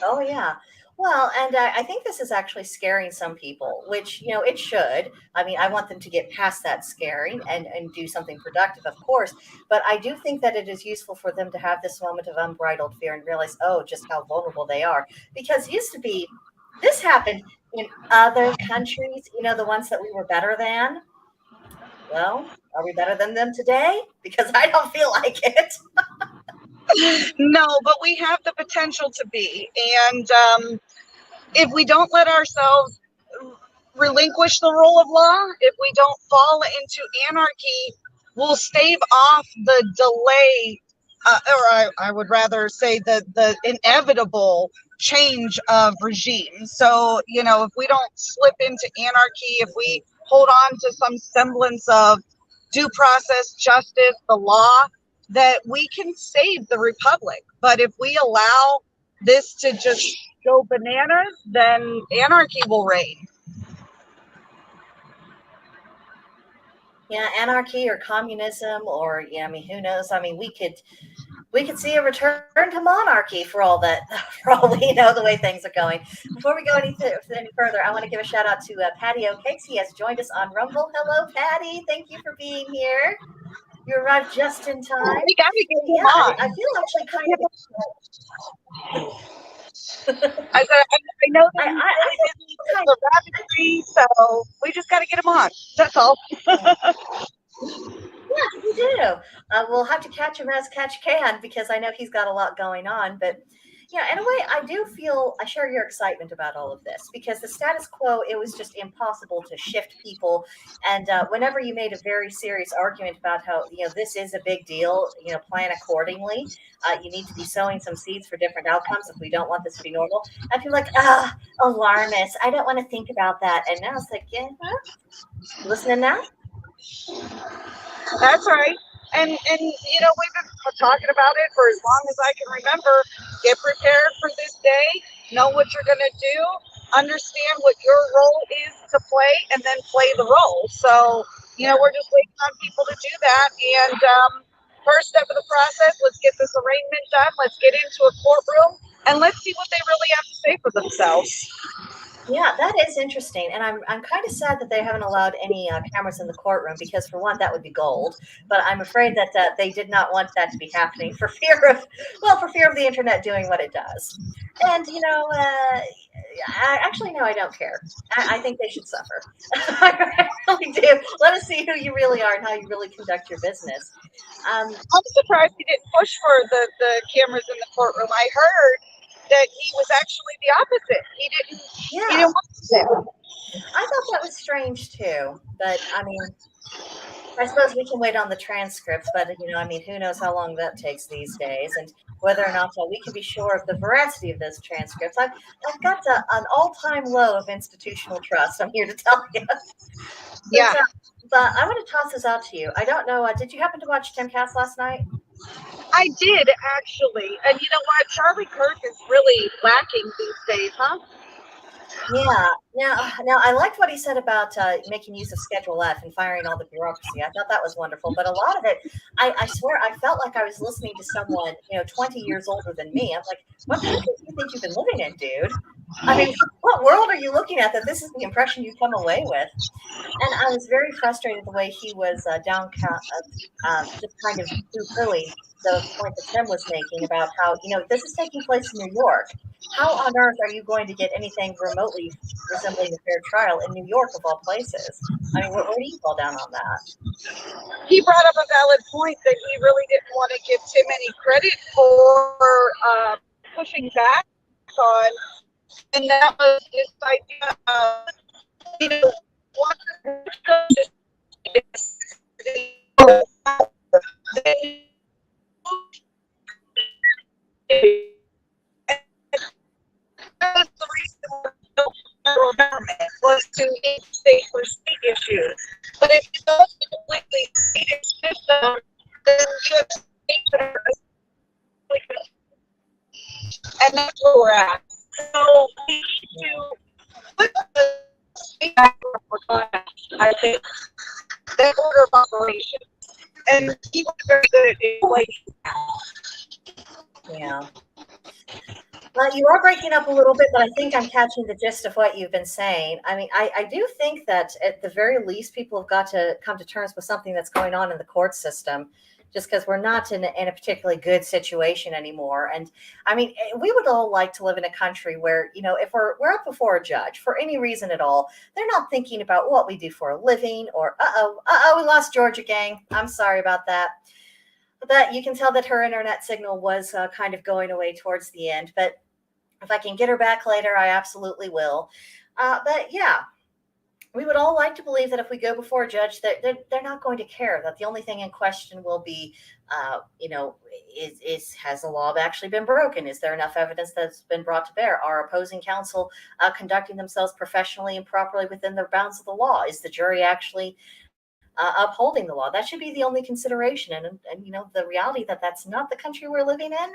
Oh, yeah. Well, and I think this is actually scaring some people, which, it should. I want them to get past that scaring and do something productive, of course. But I do think that it is useful for them to have this moment of unbridled fear and realize, just how vulnerable they are. Because it used to be, This happened in other countries, the ones that we were better than. Well, are we better than them today? Because I don't feel like it. No, but we have the potential to be. And if we don't let ourselves relinquish the rule of law, if we don't fall into anarchy, we'll stave off the delay, or I would rather say the inevitable change of regime. So, if we don't slip into anarchy, if we hold on to some semblance of due process, justice, the law, that we can save the republic. But if we allow this to just go bananas, then anarchy will reign. Yeah, anarchy or communism, or who knows? We could see a return to monarchy for all that, for all we know, the way things are going. Before we go any further, I want to give a shout out to Patty O'Cakes. He has joined us on Rumble. Hello, Patty. Thank you for being here. You arrived just in time. We got to get him Yeah, on. I feel actually kind of. I know that I he's really busy with the rabbitry, so we just got to get him on. That's all. Yeah, we do. We'll have to catch him as catch can, because I know he's got a lot going on. But yeah, in a way, I share your excitement about all of this, because the status quo, it was just impossible to shift people. And whenever you made a very serious argument about how, this is a big deal, plan accordingly. You need to be sowing some seeds for different outcomes if we don't want this to be normal. I feel like, alarmist. I don't want to think about that. And now it's like, yeah, listening now? That's right. And we've been talking about it for as long as I can remember. Get prepared for this day. Know what you're going to do. Understand what your role is to play, and then play the role. So, we're just waiting on people to do that. And first step of the process, let's get this arraignment done. Let's get into a courtroom, and let's see what they really have to say for themselves. Yeah, that is interesting, and I'm kind of sad that they haven't allowed any cameras in the courtroom, because for one, that would be gold. But I'm afraid that they did not want that to be happening for fear of the internet doing what it does. And actually, no, I don't care. I think they should suffer. I really do. Let us see who you really are and how you really conduct your business. I'm surprised he didn't push for the cameras in the courtroom. I heard that he was actually the opposite. He didn't want to. I thought that was strange too, but I suppose we can wait on the transcripts, but who knows how long that takes these days, and whether or not we can be sure of the veracity of those transcripts. I've got an all-time low of institutional trust, I'm here to tell you. Yeah. But I want to toss this out to you. I don't know. Did you happen to watch Timcast last night? I did, actually. And you know what? Charlie Kirk is really lacking these days, huh? Yeah. Now I liked what he said about making use of Schedule F and firing all the bureaucracy. I thought that was wonderful. But a lot of it, I swear, I felt like I was listening to someone, 20 years older than me. I'm like, what country do you think you've been living in, dude? What world are you looking at that this is the impression you come away with? And I was very frustrated the way he was just kind of poo-pooing the point that Tim was making about how, this is taking place in New York. How on earth are you going to get anything remotely resembling a fair trial in New York, of all places? Where do you fall down on that? He brought up a valid point that he really didn't want to give Tim any credit for pushing back on, and that was this idea of, what was the reason federal government was to aid state for state issues. But if you go to a completely state system, then you have states and that's where we're at. So we need to put the state back on, I think, that order of operations. And he was very good at explaining that. Yeah. Well, you are breaking up a little bit, but I think I'm catching the gist of what you've been saying. I do think that at the very least, people have got to come to terms with something that's going on in the court system. just because we're not in a particularly good situation anymore. And I mean, we would all like to live in a country where, if we're up before a judge for any reason at all, they're not thinking about what we do for a living or, we lost Georgia, gang. I'm sorry about that. But you can tell that her internet signal was kind of going away towards the end. But if I can get her back later, I absolutely will. But yeah, we would all like to believe that if we go before a judge, that they're not going to care. That the only thing in question will be, has the law actually been broken? Is there enough evidence that's been brought to bear? Are opposing counsel conducting themselves professionally and properly within the bounds of the law? Is the jury actually upholding the law? That should be the only consideration. And the reality that that's not the country we're living in.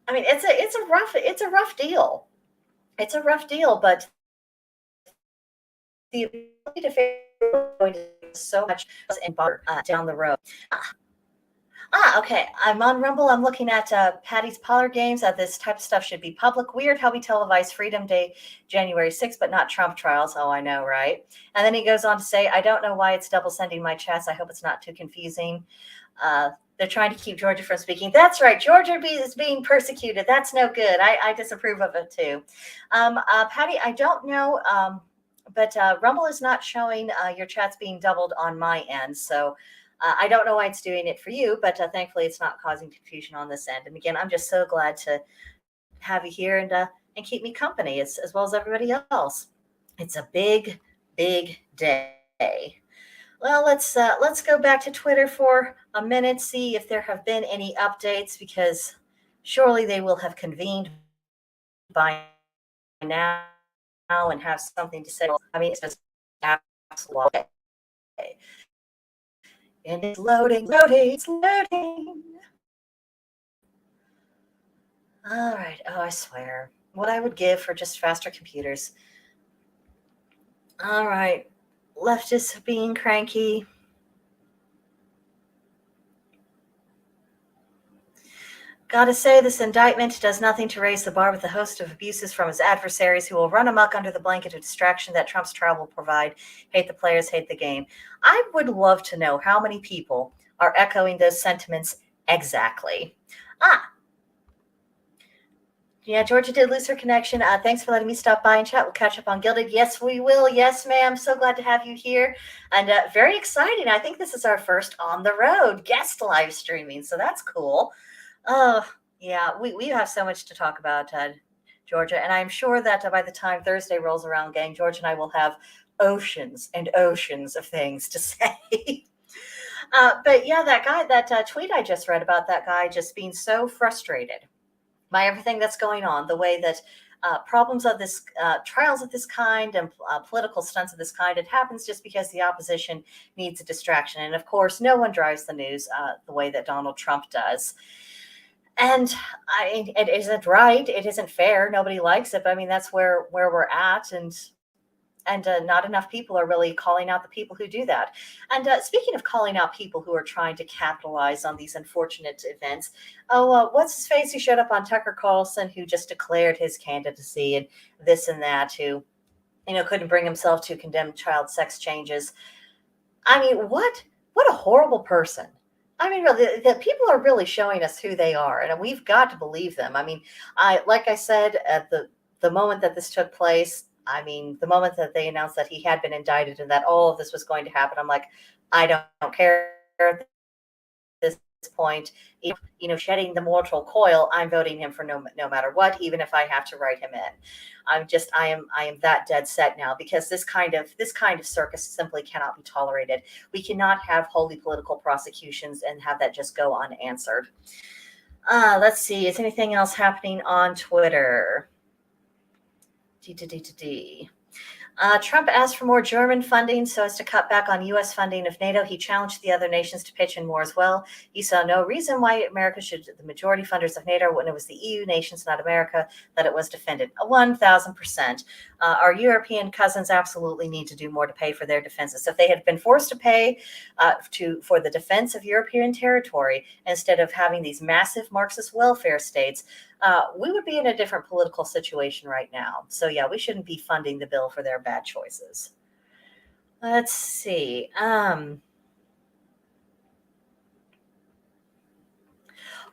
I mean, it's a rough deal. It's a rough deal, but the ability to figure going to so much and down the road. Okay. I'm on Rumble. I'm looking at Patty's Pollard games. This type of stuff should be public. Weird how we televise Freedom Day, January 6th, but not Trump trials. Oh, I know, right? And then he goes on to say, I don't know why it's double sending my chats. I hope it's not too confusing. They're trying to keep Georgia from speaking. That's right. Georgia is being persecuted. That's no good. I disapprove of it too. Patty, I don't know, but Rumble is not showing your chats being doubled on my end. So I don't know why it's doing it for you, but thankfully it's not causing confusion on this end. And again, I'm just so glad to have you here and keep me company as well as everybody else. It's a big, big day. Well, let's go back to Twitter for a minute, see if there have been any updates, because surely they will have convened by now and have something to say. I mean, it's just absolutely. And it's loading. All right. Oh, I swear. What I would give for just faster computers. All right. Leftists being cranky. Gotta say, this indictment does nothing to raise the bar with a host of abuses from his adversaries who will run amok under the blanket of distraction that Trump's trial will provide. Hate the players, hate the game. I would love to know how many people are echoing those sentiments exactly. Yeah, Georgia did lose her connection. Thanks for letting me stop by and chat. We'll catch up on Gilded. Yes, we will. Yes, ma'am. So glad to have you here. And very exciting. I think this is our first on the road guest live streaming. So that's cool. Oh, yeah. We have so much to talk about, Georgia. And I'm sure that by the time Thursday rolls around, gang, Georgia and I will have oceans and oceans of things to say. But yeah, that tweet I just read about that guy just being so frustrated by everything that's going on, the way that problems of this, trials of this kind and political stunts of this kind, it happens just because the opposition needs a distraction. And of course, no one drives the news the way that Donald Trump does. And it isn't right. It isn't fair. Nobody likes it. But I mean, that's where we're at. And not enough people are really calling out the people who do that. And speaking of calling out people who are trying to capitalize on these unfortunate events, what's his face who showed up on Tucker Carlson, who just declared his candidacy and this and that, who couldn't bring himself to condemn child sex changes. I mean, what a horrible person. I mean, really, the people are really showing us who they are, and we've got to believe them. I mean, like I said, at the moment that this took place, I mean, the moment that they announced that he had been indicted and that all of this was going to happen, I'm like, I don't care at this point. Shedding the mortal coil, I'm voting him for no matter what, even if I have to write him in. I am that dead set now, because this kind of circus simply cannot be tolerated. We cannot have wholly political prosecutions and have that just go unanswered. Let's see. Is anything else happening on Twitter? Trump asked for more German funding so as to cut back on U.S. funding of NATO. He challenged the other nations to pitch in more as well. He saw no reason why America should, the majority funders of NATO, when it was the EU nations, not America, that it was defended. 1,000%. Our European cousins absolutely need to do more to pay for their defenses. If they had been forced to pay for the defense of European territory instead of having these massive Marxist welfare states, we would be in a different political situation right now. So yeah, we shouldn't be funding the bill for their bad choices. Let's see.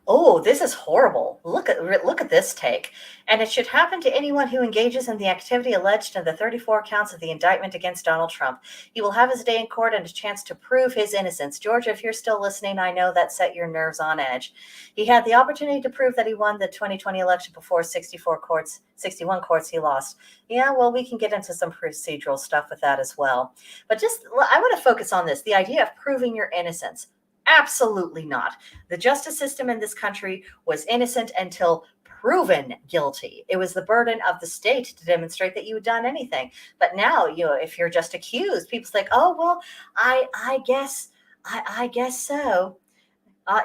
Oh, this is horrible. Look at this take. And it should happen to anyone who engages in the activity alleged in the 34 counts of the indictment against Donald Trump. He will have his day in court and a chance to prove his innocence. Georgia, if you're still listening, I know that set your nerves on edge. He had the opportunity to prove that he won the 2020 election before 61 courts he lost. Yeah, well, we can get into some procedural stuff with that as well. But I want to focus on this, the idea of proving your innocence. Absolutely not. The justice system in this country was innocent until proven guilty. It was the burden of the state to demonstrate that you had done anything. But now, if you're just accused, people's like, oh well, I guess so.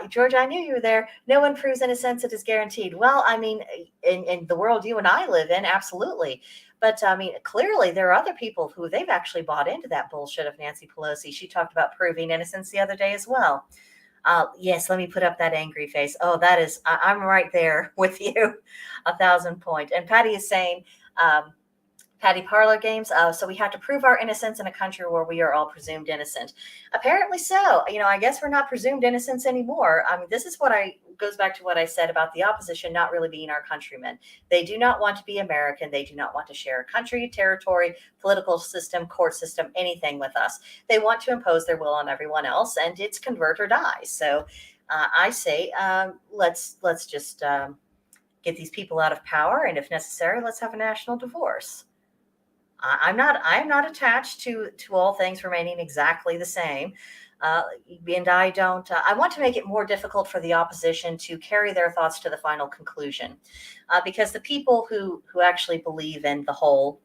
George, I knew you were there. No one proves innocence; it is guaranteed. Well, I mean, in the world you and I live in, absolutely. But I mean, clearly there are other people who they've actually bought into that bullshit of Nancy Pelosi. She talked about proving innocence the other day as well. Yes, let me put up that angry face. Oh, I'm right there with you, 1,000 point. And Patty is saying, Patty Parlor Games. So we have to prove our innocence in a country where we are all presumed innocent. Apparently so. I guess we're not presumed innocents anymore. I mean, this is goes back to what I said about the opposition not really being our countrymen. They do not want to be American. They do not want to share a country, territory, political system, court system, anything with us. They want to impose their will on everyone else, and it's convert or die. So I say, let's just get these people out of power, and if necessary, let's have a national divorce. I'm not attached to all things remaining exactly the same. And I don't, I want to make it more difficult for the opposition to carry their thoughts to the final conclusion. Because the people who actually believe in the whole,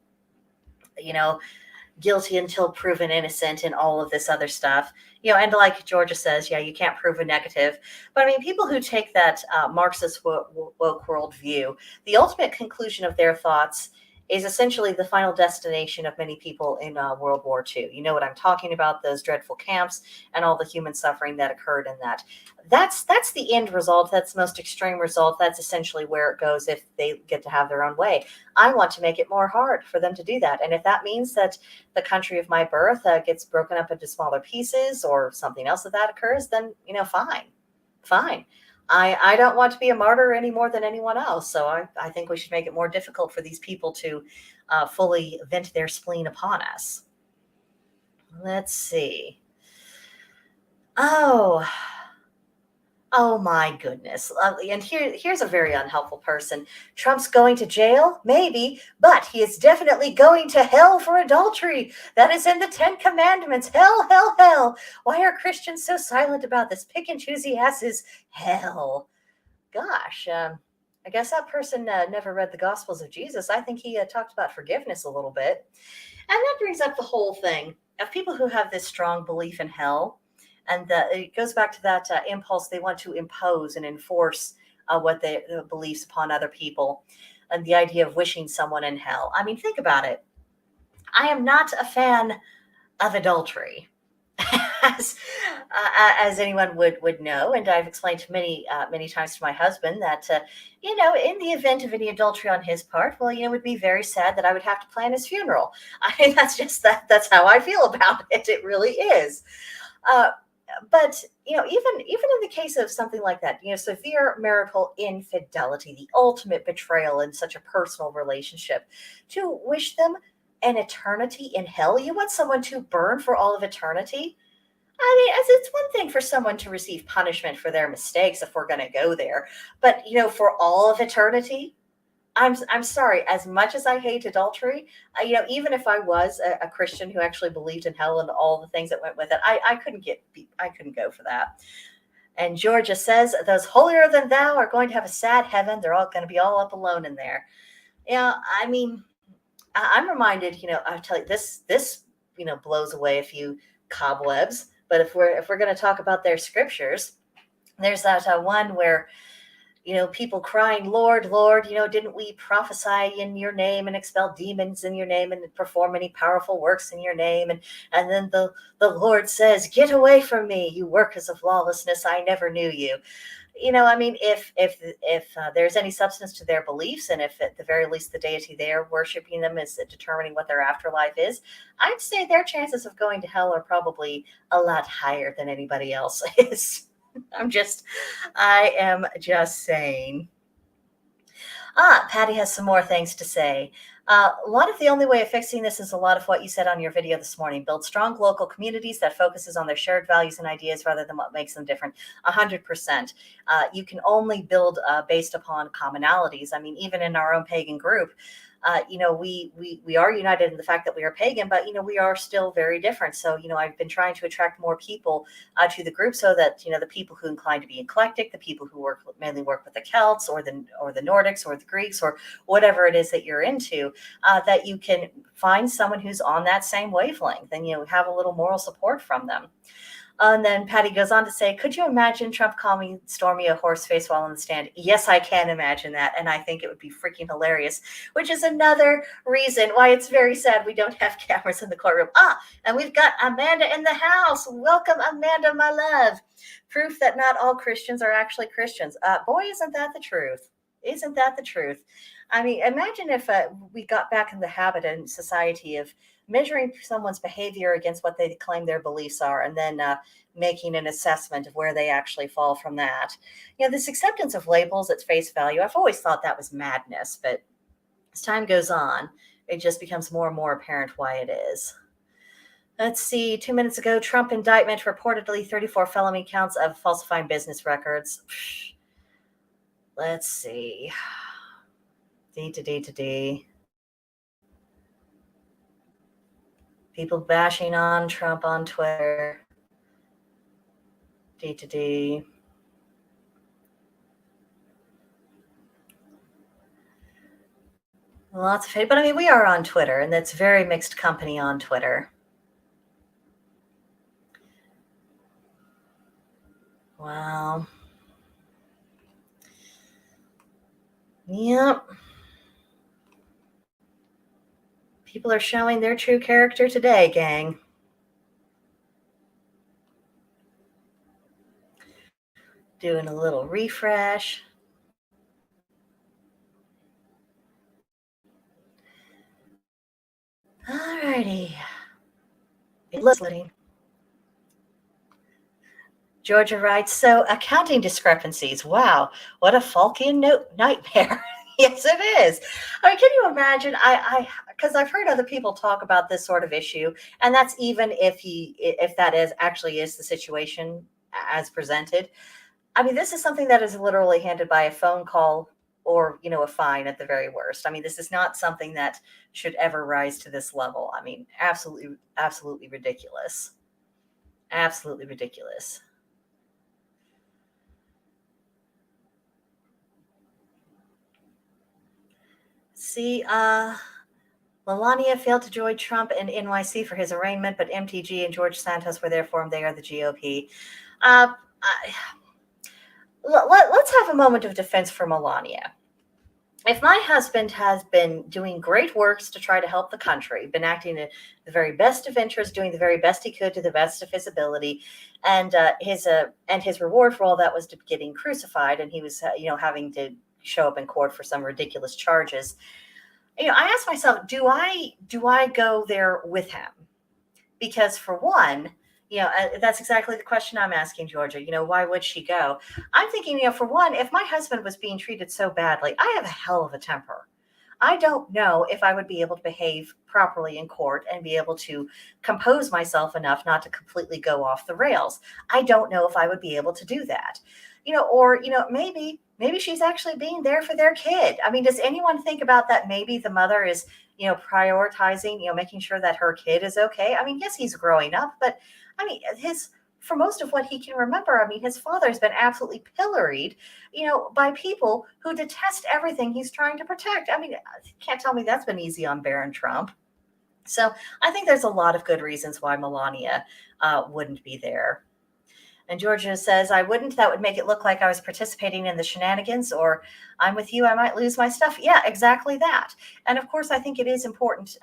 guilty until proven innocent and all of this other stuff, and like Georgia says, yeah, you can't prove a negative. But I mean, people who take that Marxist woke world view, the ultimate conclusion of their thoughts is essentially the final destination of many people in World War II. You know what I'm talking about, those dreadful camps and all the human suffering that occurred in that. That's the end result. That's the most extreme result. That's essentially where it goes if they get to have their own way. I want to make it more hard for them to do that. And if that means that the country of my birth gets broken up into smaller pieces or something else that occurs, then, fine. I don't want to be a martyr any more than anyone else. So I think we should make it more difficult for these people to fully vent their spleen upon us. Let's see. Oh my goodness. And here's a very unhelpful person. Trump's going to jail? Maybe, but he is definitely going to hell for adultery. That is in the 10 Commandments. Hell, hell, hell. Why are Christians so silent about this? Pick and choosy asses. Hell. Gosh, I guess that person never read the Gospels of Jesus. I think he talked about forgiveness a little bit. And that brings up the whole thing of people who have this strong belief in hell. And it goes back to that impulse. They want to impose and enforce what they beliefs upon other people, and the idea of wishing someone in hell. I mean, think about it. I am not a fan of adultery, as anyone would know, and I've explained many times to my husband that in the event of any adultery on his part, well, it would be very sad that I would have to plan his funeral. I mean, that's how I feel about it. It really is. But even in the case of something like that, severe marital infidelity, the ultimate betrayal in such a personal relationship, to wish them an eternity in hell, you want someone to burn for all of eternity? I mean, as it's one thing for someone to receive punishment for their mistakes, if we're going to go there, but for all of eternity. I'm sorry. As much as I hate adultery, even if I was a Christian who actually believed in hell and all the things that went with it, I couldn't go for that. And Georgia says those holier than thou are going to have a sad heaven. They're all going to be all up alone in there. Yeah, I mean, I'm reminded. I'll tell you this blows away a few cobwebs. But if we're going to talk about their scriptures, there's that one where people crying, Lord, Lord, didn't we prophesy in your name and expel demons in your name and perform many powerful works in your name? And then the Lord says, get away from me, you workers of lawlessness. I never knew you. I mean, if there's any substance to their beliefs, and if at the very least the deity they're worshiping them is determining what their afterlife is, I'd say their chances of going to hell are probably a lot higher than anybody else is. I am just saying. Patty has some more things to say. A lot of the only way of fixing this is a lot of what you said on your video this morning. Build strong local communities that focuses on their shared values and ideas rather than what makes them different. 100%. You can only build based upon commonalities. I mean, even in our own pagan group, we are united in the fact that we are pagan, but we are still very different. So I've been trying to attract more people to the group so that the people who incline to be eclectic, the people who mainly work with the Celts or the Nordics or the Greeks or whatever it is that you're into, that you can find someone who's on that same wavelength and have a little moral support from them. And then Patty goes on to say, could you imagine Trump calling Stormy a horse face while on the stand? Yes, I can imagine that. And I think it would be freaking hilarious, which is another reason why it's very sad we don't have cameras in the courtroom. And we've got Amanda in the house. Welcome, Amanda, my love. Proof that not all Christians are actually Christians. Boy, isn't that the truth? Isn't that the truth? I mean, imagine if we got back in the habit in society of measuring someone's behavior against what they claim their beliefs are, and then making an assessment of where they actually fall from that. This acceptance of labels at face value, I've always thought that was madness, but as time goes on, it just becomes more and more apparent why it is. Let's see, 2 minutes ago, Trump indictment, reportedly 34 felony counts of falsifying business records. Let's see. D. People bashing on Trump on Twitter. D. Lots of hate, but I mean, we are on Twitter, and that's very mixed company on Twitter. Wow. Yep. People are showing their true character today, gang. Doing a little refresh. Alrighty. Listening. Georgia writes, so accounting discrepancies. Wow, what a Falkian nightmare. Yes, it is. I mean, can you imagine? Because I've heard other people talk about this sort of issue, and that's even if that is actually is the situation as presented. I mean, this is something that is literally handled by a phone call or a fine at the very worst. I mean, this is not something that should ever rise to this level. I mean, absolutely ridiculous. Absolutely ridiculous. See, Melania failed to join Trump in NYC for his arraignment, but MTG and George Santos were there for him. They are the GOP. Let's have a moment of defense for Melania. If my husband has been doing great works to try to help the country, been acting in the very best of interest, doing the very best he could to the best of his ability, and his reward for all that was to getting crucified, and he was having to show up in court for some ridiculous charges. I asked myself, do I go there with him? Because for one, that's exactly the question I'm asking Georgia. Why would she go? I'm thinking, for one, if my husband was being treated so badly, I have a hell of a temper. I don't know if I would be able to behave properly in court and be able to compose myself enough not to completely go off the rails. I don't know if I would be able to do that. Or maybe she's actually being there for their kid. I mean, does anyone think about that? Maybe the mother is, prioritizing, making sure that her kid is okay. I mean, yes, he's growing up, but I mean, for most of what he can remember, I mean, his father has been absolutely pilloried, by people who detest everything he's trying to protect. I mean, you can't tell me that's been easy on Barron Trump. So I think there's a lot of good reasons why Melania wouldn't be there. And Georgia says, I wouldn't. That would make it look like I was participating in the shenanigans, or I'm with you, I might lose my stuff. Yeah, exactly that. And of course, I think it is important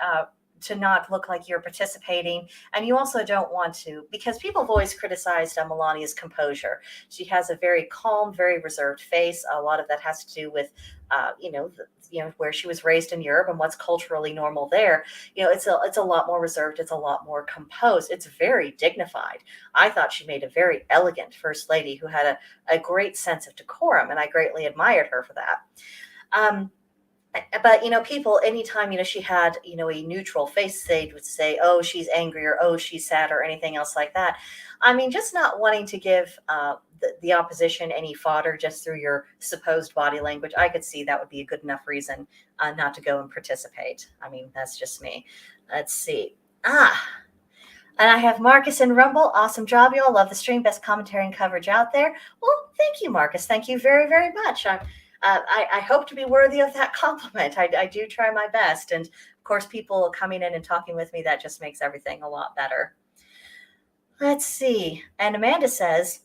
to not look like you're participating. And you also don't want to, because people have always criticized Melania's composure. She has a very calm, very reserved face. A lot of that has to do with where she was raised in Europe and what's culturally normal there. It's a lot more reserved. It's a lot more composed. It's very dignified. I thought she made a very elegant first lady who had a great sense of decorum, and I greatly admired her for that. But people, anytime she had a neutral face, they would say, oh, she's angry, or oh, she's sad, or anything else like that. I mean, just not wanting to give the opposition any fodder just through your supposed body language. I could see that would be a good enough reason not to go and participate. I mean, that's just me. Let's see. And I have Marcus and Rumble. Awesome job, y'all. Love the stream. Best commentary and coverage out there. Well, thank you, Marcus. Thank you very, very much. I hope to be worthy of that compliment. I do try my best. And of course, people coming in and talking with me, that just makes everything a lot better. Let's see. And Amanda says,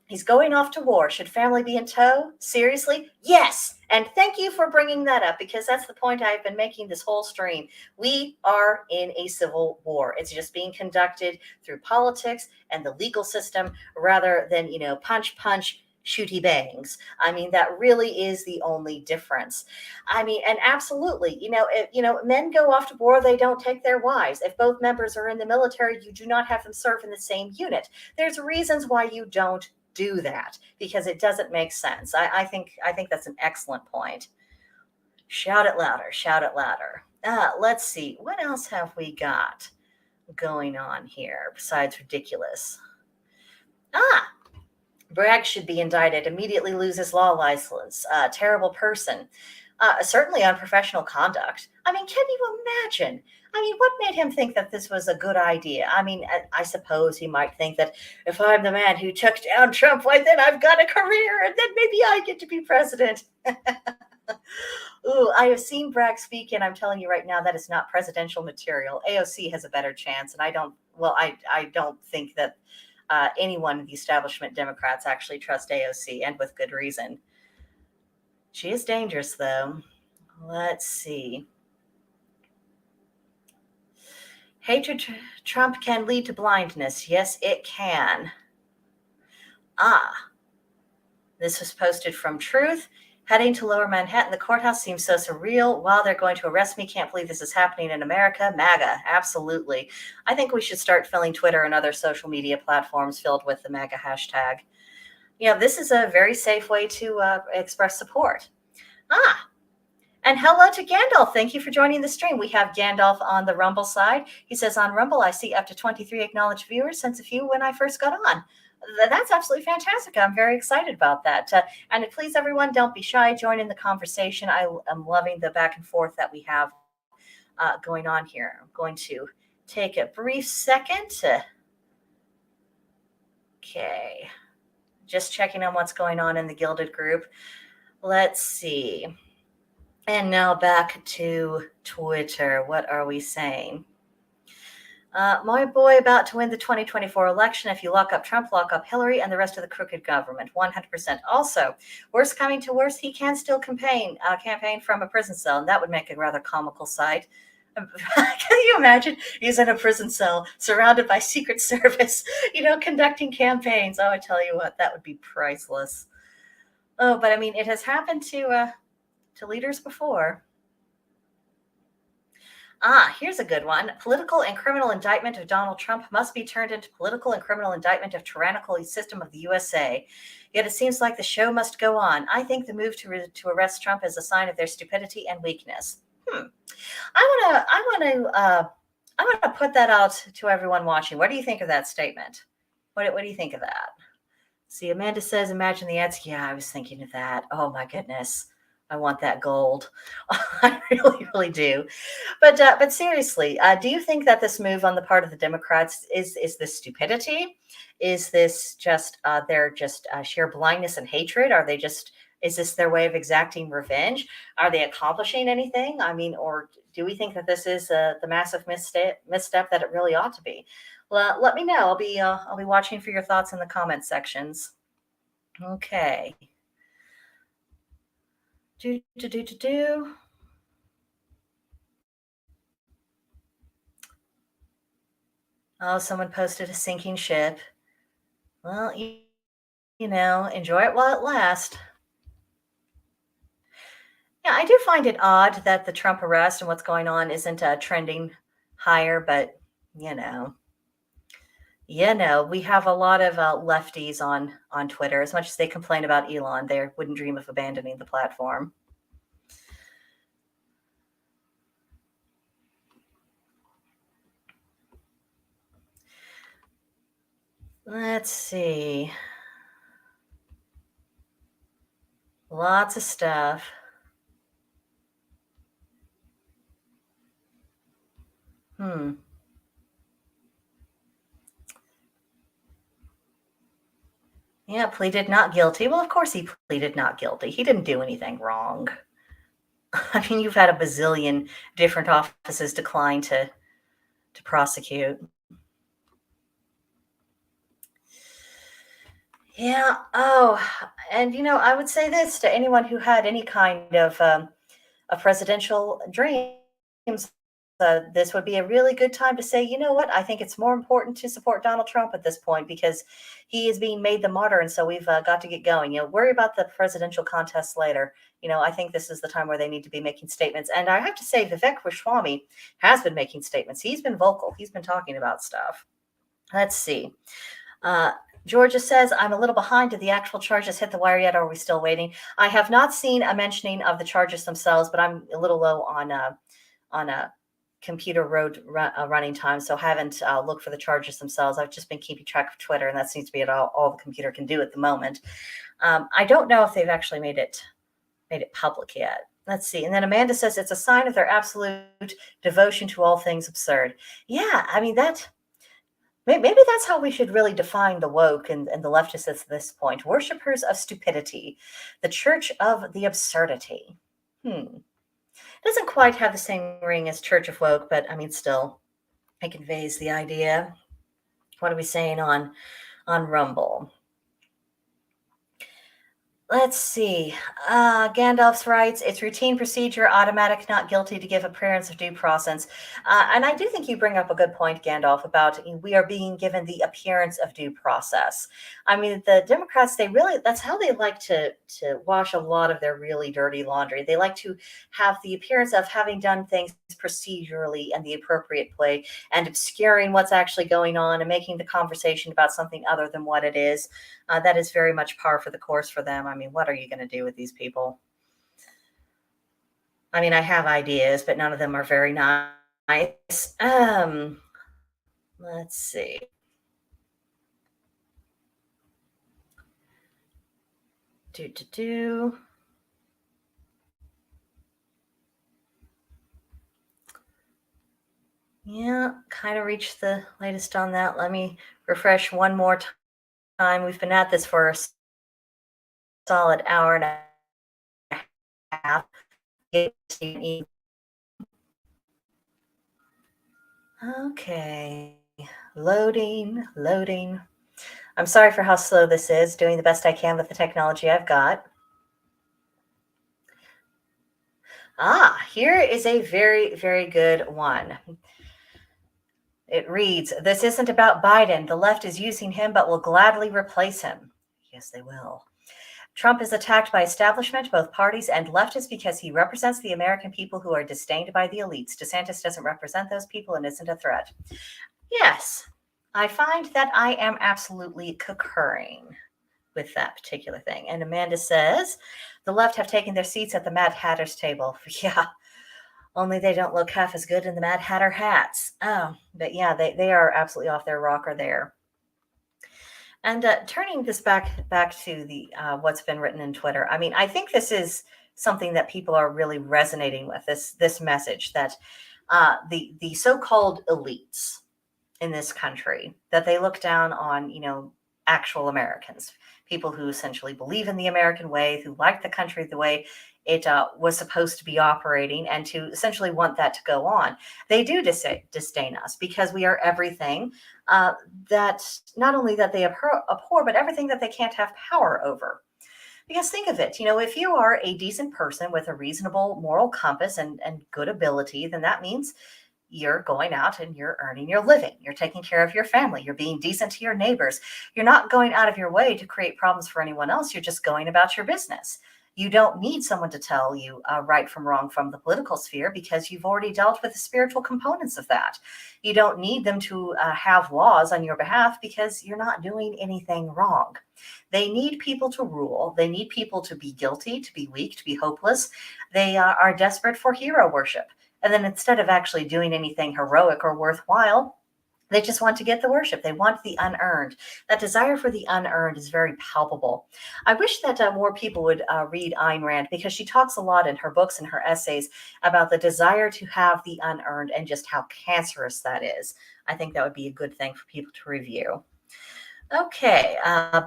he's going off to war. Should family be in tow? Seriously? Yes. And thank you for bringing that up, because that's the point I've been making this whole stream. We are in a civil war. It's just being conducted through politics and the legal system rather than, punch, shooty bangs. I mean, that really is the only difference. I mean, and absolutely, if, men go off to war, they don't take their wives. If both members are in the military, you do not have them serve in the same unit. There's reasons why you don't do that, because it doesn't make sense. I think that's an excellent point. Shout it louder, shout it louder. Let's see, what else have we got going on here besides ridiculous? Bragg should be indicted, immediately lose his law license. Terrible person. Certainly unprofessional conduct. I mean, can you imagine? I mean, what made him think that this was a good idea? I mean, I suppose he might think that if I'm the man who took down Trump, why then I've got a career and then maybe I get to be president. Ooh, I have seen Bragg speak, and I'm telling you right now, that is not presidential material. AOC has a better chance, and I don't think that anyone in the establishment Democrats actually trust AOC, and with good reason. She is dangerous, though. Let's see. Hatred Trump can lead to blindness. Yes, it can. This was posted from Truth. Heading to Lower Manhattan, the courthouse seems so surreal. Wow, they're going to arrest me. Can't believe this is happening in America. MAGA, absolutely. I think we should start filling Twitter and other social media platforms filled with the MAGA hashtag. This is a very safe way to express support. And hello to Gandalf. Thank you for joining the stream. We have Gandalf on the Rumble side. He says, on Rumble, I see up to 23 acknowledged viewers since a few when I first got on. That's absolutely fantastic. I'm very excited about that. And please, everyone, don't be shy. Join in the conversation. I am loving the back and forth that we have going on here. I'm going to take a brief second. Okay. Just checking on what's going on in the Gilded group. Let's see. And now back to Twitter. What are we saying? My boy about to win the 2024 election. If you lock up Trump, lock up Hillary and the rest of the crooked government. 100%. Also, worst coming to worst, he can still campaign from a prison cell, and that would make a rather comical sight. Can you imagine? He's in a prison cell surrounded by Secret Service, conducting campaigns. Oh, I tell you what, that would be priceless. Oh, but I mean, it has happened to leaders before. Here's a good one. Political and criminal indictment of Donald Trump must be turned into political and criminal indictment of tyrannical system of the USA. Yet it seems like the show must go on. I think the move to arrest Trump is a sign of their stupidity and weakness. I want to put that out to everyone watching. What do you think of that statement? What do you think of that? See, Amanda says, imagine the ads. Yeah, I was thinking of that. Oh my goodness. I want that gold. I really, really do. But seriously, do you think that this move on the part of the Democrats is this stupidity? Is this just their sheer blindness and hatred? Is this their way of exacting revenge? Are they accomplishing anything? I mean, or do we think that this is the massive misstep that it really ought to be? Well, let me know. I'll be watching for your thoughts in the comment sections. Okay. Oh, someone posted a sinking ship. Well, enjoy it while it lasts. Yeah, I do find it odd that the Trump arrest and what's going on isn't trending higher, but you know, we have a lot of lefties on Twitter. As much as they complain about Elon, they wouldn't dream of abandoning the platform. Let's see. Lots of stuff. Yeah, pleaded not guilty. Well, of course he pleaded not guilty. He didn't do anything wrong. I mean, you've had a bazillion different offices decline to prosecute. Yeah. Oh, and I would say this to anyone who had any kind of a presidential dreams. This would be a really good time to say, you know what? I think it's more important to support Donald Trump at this point because he is being made the martyr, and so we've got to get going. Worry about the presidential contests later. I think this is the time where they need to be making statements. And I have to say, Vivek Ramaswamy has been making statements. He's been vocal. He's been talking about stuff. Let's see. Georgia says, I'm a little behind. Did the actual charges hit the wire yet? Or are we still waiting? I have not seen a mentioning of the charges themselves, but I'm a little low on a computer running time, so haven't looked for the charges themselves. I've just been keeping track of Twitter, and that seems to be all the computer can do at the moment. I don't know if they've actually made it public yet. Let's see. And then Amanda says it's a sign of their absolute devotion to all things absurd. Yeah, I mean maybe that's how we should really define the woke and the leftists at this point. Worshippers of stupidity, the church of the absurdity. Doesn't quite have the same ring as Church of Woke, but I mean, still, it conveys the idea. What are we saying on Rumble? Let's see. Gandalf's writes, it's routine procedure, automatic not guilty to give appearance of due process. And I do think you bring up a good point, Gandalf, about we are being given the appearance of due process. I mean, the Democrats, that's how they like to wash a lot of their really dirty laundry. They like to have the appearance of having done things procedurally and the appropriate way and obscuring what's actually going on and making the conversation about something other than what it is. That is very much par for the course for them. I mean, what are you going to do with these people? I mean, I have ideas, but none of them are very nice. Let's see. Yeah, kind of reached the latest on that. Let me refresh one more time. We've been at this for a solid hour and a half. Okay, loading. I'm sorry for how slow this is, doing the best I can with the technology I've got. Here is a very, very good one. It reads, this isn't about Biden. The left is using him, but will gladly replace him. Yes, they will. Trump is attacked by establishment, both parties and leftists, because he represents the American people who are disdained by the elites. DeSantis doesn't represent those people and isn't a threat. Yes, I find that I am absolutely concurring with that particular thing. And Amanda says, the left have taken their seats at the Mad Hatter's table. Yeah, only they don't look half as good in the Mad Hatter hats. Oh, but yeah, they are absolutely off their rocker there. And turning this back to the what's been written in Twitter, I mean, I think this is something that people are really resonating with, this message that the so-called elites in this country, that they look down on, actual Americans, people who essentially believe in the American way, who like the country the way it was supposed to be operating, and to essentially want that to go on. They do disdain us because we are everything that not only that they abhor, but everything that they can't have power over. Because think of it, if you are a decent person with a reasonable moral compass and good ability, then that means you're going out and you're earning your living. You're taking care of your family. You're being decent to your neighbors. You're not going out of your way to create problems for anyone else. You're just going about your business. You don't need someone to tell you right from wrong from the political sphere because you've already dealt with the spiritual components of that. You don't need them to have laws on your behalf because you're not doing anything wrong. They need people to rule. They need people to be guilty, to be weak, to be hopeless. They are desperate for hero worship. And then instead of actually doing anything heroic or worthwhile, they just want to get the worship. They want the unearned. That desire for the unearned is very palpable. I wish that more people would read Ayn Rand, because she talks a lot in her books and her essays about the desire to have the unearned and just how cancerous that is. I think that would be a good thing for people to review. Okay,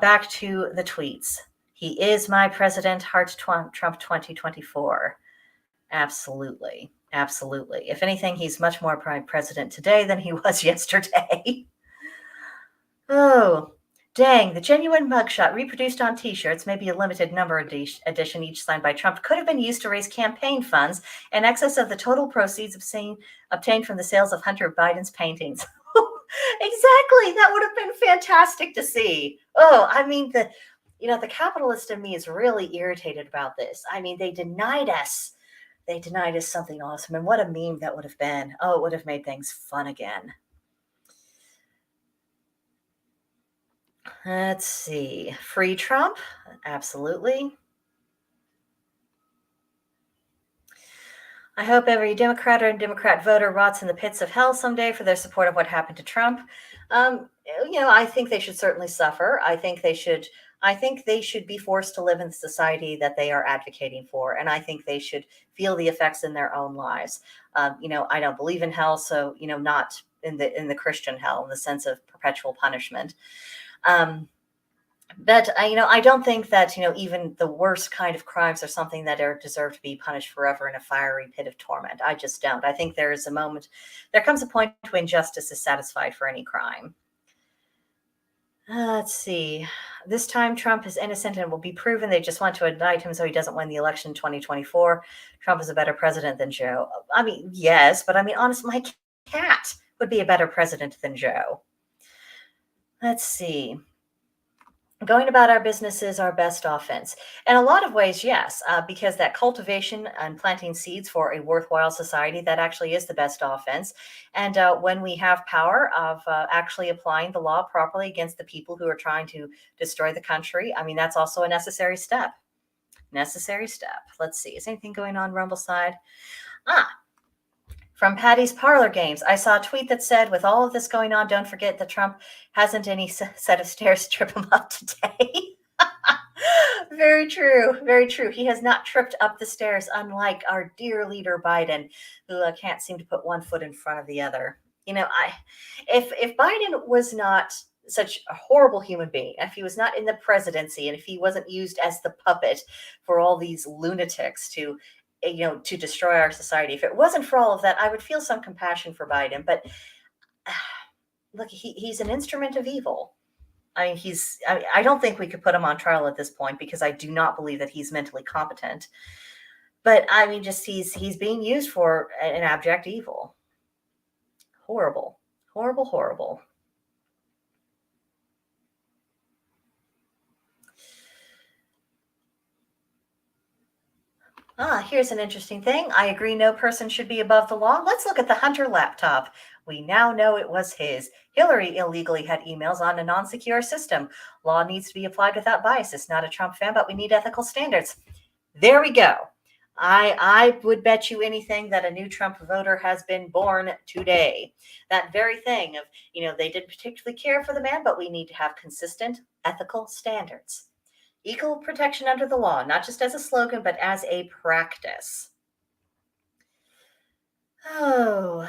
back to the tweets. He is my president, Heart Trump 2024. Absolutely. Absolutely. If anything, he's much more prime president today than he was yesterday. Oh, dang. The genuine mugshot reproduced on t-shirts, maybe a limited number edition, each signed by Trump, could have been used to raise campaign funds in excess of the total proceeds obtained from the sales of Hunter Biden's paintings. Exactly. That would have been fantastic to see. Oh, I mean, the capitalist in me is really irritated about this. I mean, they denied us something awesome. And what a meme that would have been. Oh, it would have made things fun again. Let's see. Free Trump? Absolutely. I hope every Democrat or Democrat voter rots in the pits of hell someday for their support of what happened to Trump. I think they should certainly suffer. I think they should be forced to live in the society that they are advocating for. And I think they should feel the effects in their own lives. I don't believe in hell, so, not in the Christian hell in the sense of perpetual punishment. But I don't think that, even the worst kind of crimes are something that deserve to be punished forever in a fiery pit of torment. I just don't. I think there comes a point when justice is satisfied for any crime. Let's see. This time Trump is innocent and will be proven. They just want to indict him so he doesn't win the election in 2024. Trump is a better president than Joe. I mean, yes, but I mean, honestly, my cat would be a better president than Joe. Let's see. Going about our business is our best offense. In a lot of ways, yes, because that cultivation and planting seeds for a worthwhile society, that actually is the best offense. And when we have power of actually applying the law properly against the people who are trying to destroy the country, I mean, that's also a necessary step. Necessary step. Let's see. Is anything going on Rumble side? From Patty's Parlor Games, I saw a tweet that said, with all of this going on, don't forget that Trump hasn't any set of stairs to trip him up today. Very true. Very true. He has not tripped up the stairs, unlike our dear leader Biden, who can't seem to put one foot in front of the other. If Biden was not such a horrible human being, if he was not in the presidency, and if he wasn't used as the puppet for all these lunatics to destroy our society. If it wasn't for all of that, I would feel some compassion for Biden. But look, he's an instrument of evil. I mean, I don't think we could put him on trial at this point because I do not believe that he's mentally competent. But I mean, just he's being used for an abject evil. Horrible, horrible, horrible. Here's an interesting thing. I agree no person should be above the law. Let's look at the Hunter laptop. We now know it was his. Hillary illegally had emails on a non-secure system. Law needs to be applied without bias. It's not a Trump fan, but we need ethical standards. There we go. I would bet you anything that a new Trump voter has been born today. That very thing of, they didn't particularly care for the man, but we need to have consistent ethical standards. Equal protection under the law, not just as a slogan, but as a practice. Oh,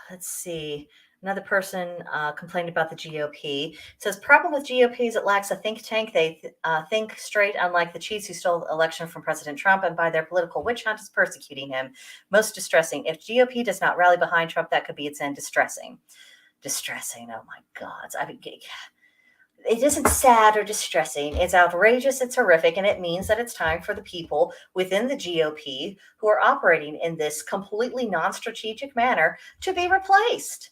let's see. Another person complained about the GOP. It says, problem with GOP is it lacks a think tank. They think straight, unlike the cheats who stole the election from President Trump, and by their political witch hunt is persecuting him. Most distressing. If GOP does not rally behind Trump, that could be its end. Distressing. Distressing. Oh my God. I mean, it isn't sad or distressing. It's outrageous. It's horrific. And it means that it's time for the people within the GOP who are operating in this completely non-strategic manner to be replaced.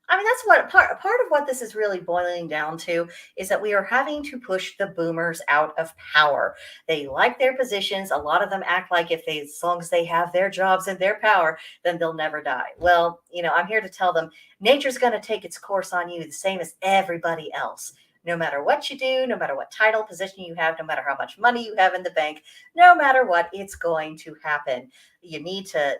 I mean, that's what part of what this is really boiling down to is that we are having to push the boomers out of power. They like their positions. A lot of them act like if they, as long as they have their jobs and their power, then they'll never die. Well, I'm here to tell them nature's going to take its course on you the same as everybody else. No matter what you do, no matter what title, position you have, no matter how much money you have in the bank, no matter what, it's going to happen. You need to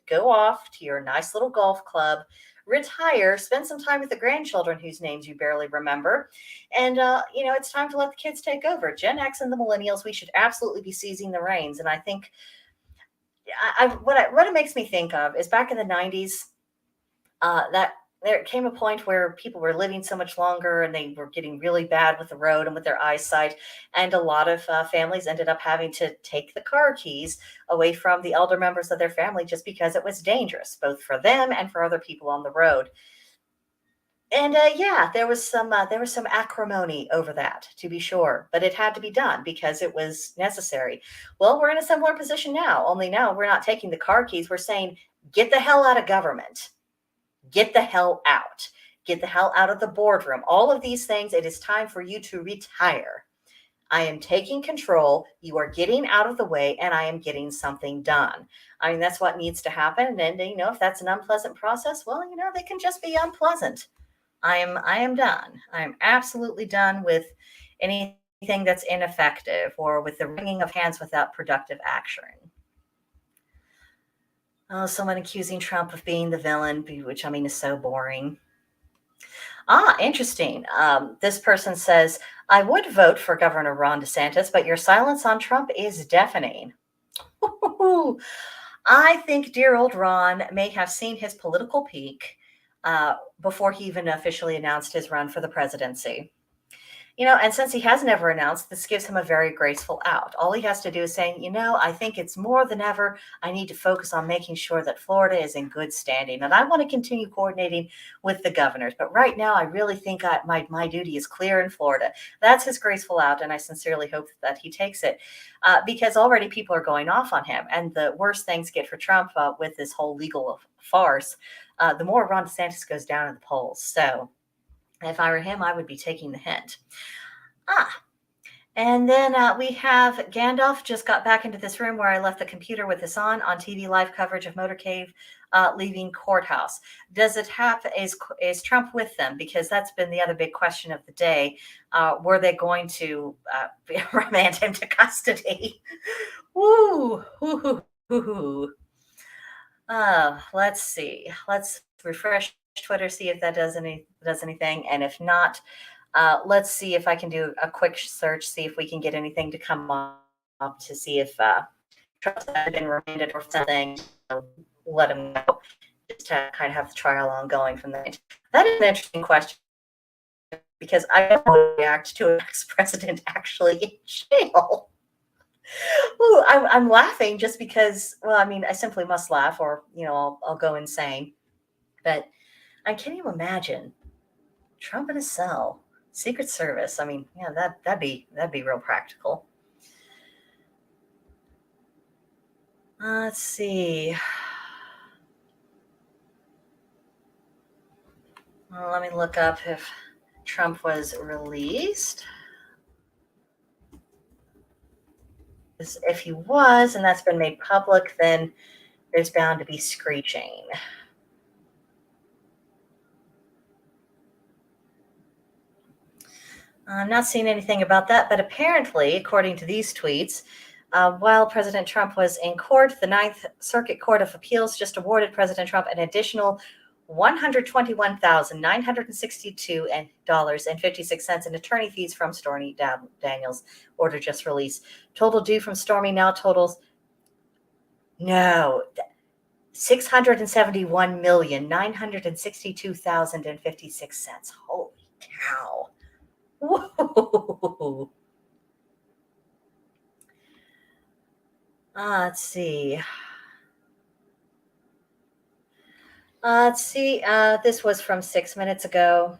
go off to your nice little golf club, retire, spend some time with the grandchildren whose names you barely remember. And, it's time to let the kids take over. Gen X and the millennials, we should absolutely be seizing the reins. And I think what it makes me think of is back in the 90s, that there came a point where people were living so much longer and they were getting really bad with the road and with their eyesight. And a lot of families ended up having to take the car keys away from the elder members of their family just because it was dangerous, both for them and for other people on the road. And yeah, there was some acrimony over that, to be sure, but it had to be done because it was necessary. Well, we're in a similar position now, only now we're not taking the car keys. We're saying, get the hell out of government. Get the hell out. Get the hell out of the boardroom. All of these things, it is time for you to retire. I am taking control. You are getting out of the way, and I am getting something done. I mean, that's what needs to happen. And, if that's an unpleasant process, well, they can just be unpleasant. I am done. I am absolutely done with anything that's ineffective or with the wringing of hands without productive action. Oh, someone accusing Trump of being the villain, which I mean is so boring. Interesting. This person says, I would vote for Governor Ron DeSantis, but your silence on Trump is deafening. I think dear old Ron may have seen his political peak before he even officially announced his run for the presidency. And since he has never announced, this gives him a very graceful out. All he has to do is saying, I think it's more than ever, I need to focus on making sure that Florida is in good standing. And I want to continue coordinating with the governors. But right now, I really think my duty is clear in Florida. That's his graceful out. And I sincerely hope that he takes it because already people are going off on him. And the worse things get for Trump with this whole legal farce, the more Ron DeSantis goes down in the polls. So if I were him, I would be taking the hint. And then we have Gandalf just got back into this room where I left the computer with this on TV live coverage of motorcade leaving courthouse. Does it have, is Trump with them? Because that's been the other big question of the day. Were they going to remand him to custody? Woo, hoo, hoo, hoo. Let's see. Let's refresh Twitter, see if that does anything. And if not, let's see if I can do a quick search, see if we can get anything to come up to see if Trump's been remanded or something. Let him know, just to kind of have the trial ongoing from there. That is an interesting question because I don't want to react to an ex-president actually in jail. Ooh, I'm laughing just because, well, I mean, I simply must laugh or, I'll go insane. But can you imagine Trump in a cell, Secret Service? I mean, yeah, that'd be real practical. Let's see. Well, let me look up if Trump was released. If he was, and that's been made public, then there's bound to be screeching. I'm not seeing anything about that, but apparently, according to these tweets, while President Trump was in court, the Ninth Circuit Court of Appeals just awarded President Trump an additional $121,962.56 in attorney fees from Stormy Daniels. Order just released. Total due from Stormy now totals $671,962,056. Holy cow. Whoa. Let's see. This was from 6 minutes ago.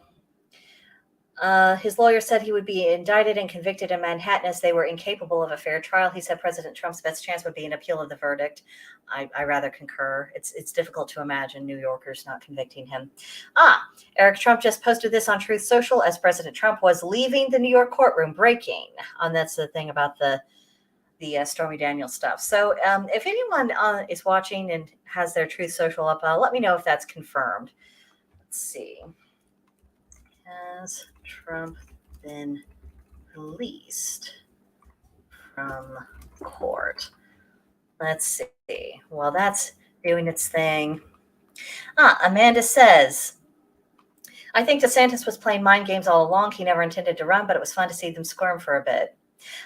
His lawyer said he would be indicted and convicted in Manhattan as they were incapable of a fair trial. He said President Trump's best chance would be an appeal of the verdict. I rather concur. It's difficult to imagine New Yorkers not convicting him. Eric Trump just posted this on Truth Social as President Trump was leaving the New York courtroom. Breaking. And that's the thing about the Stormy Daniels stuff. So if anyone is watching and has their Truth Social up, let me know if that's confirmed. Let's see. Has Trump been released from court? Let's see. Well, that's doing its thing. Amanda says, I think DeSantis was playing mind games all along. He never intended to run, but it was fun to see them squirm for a bit.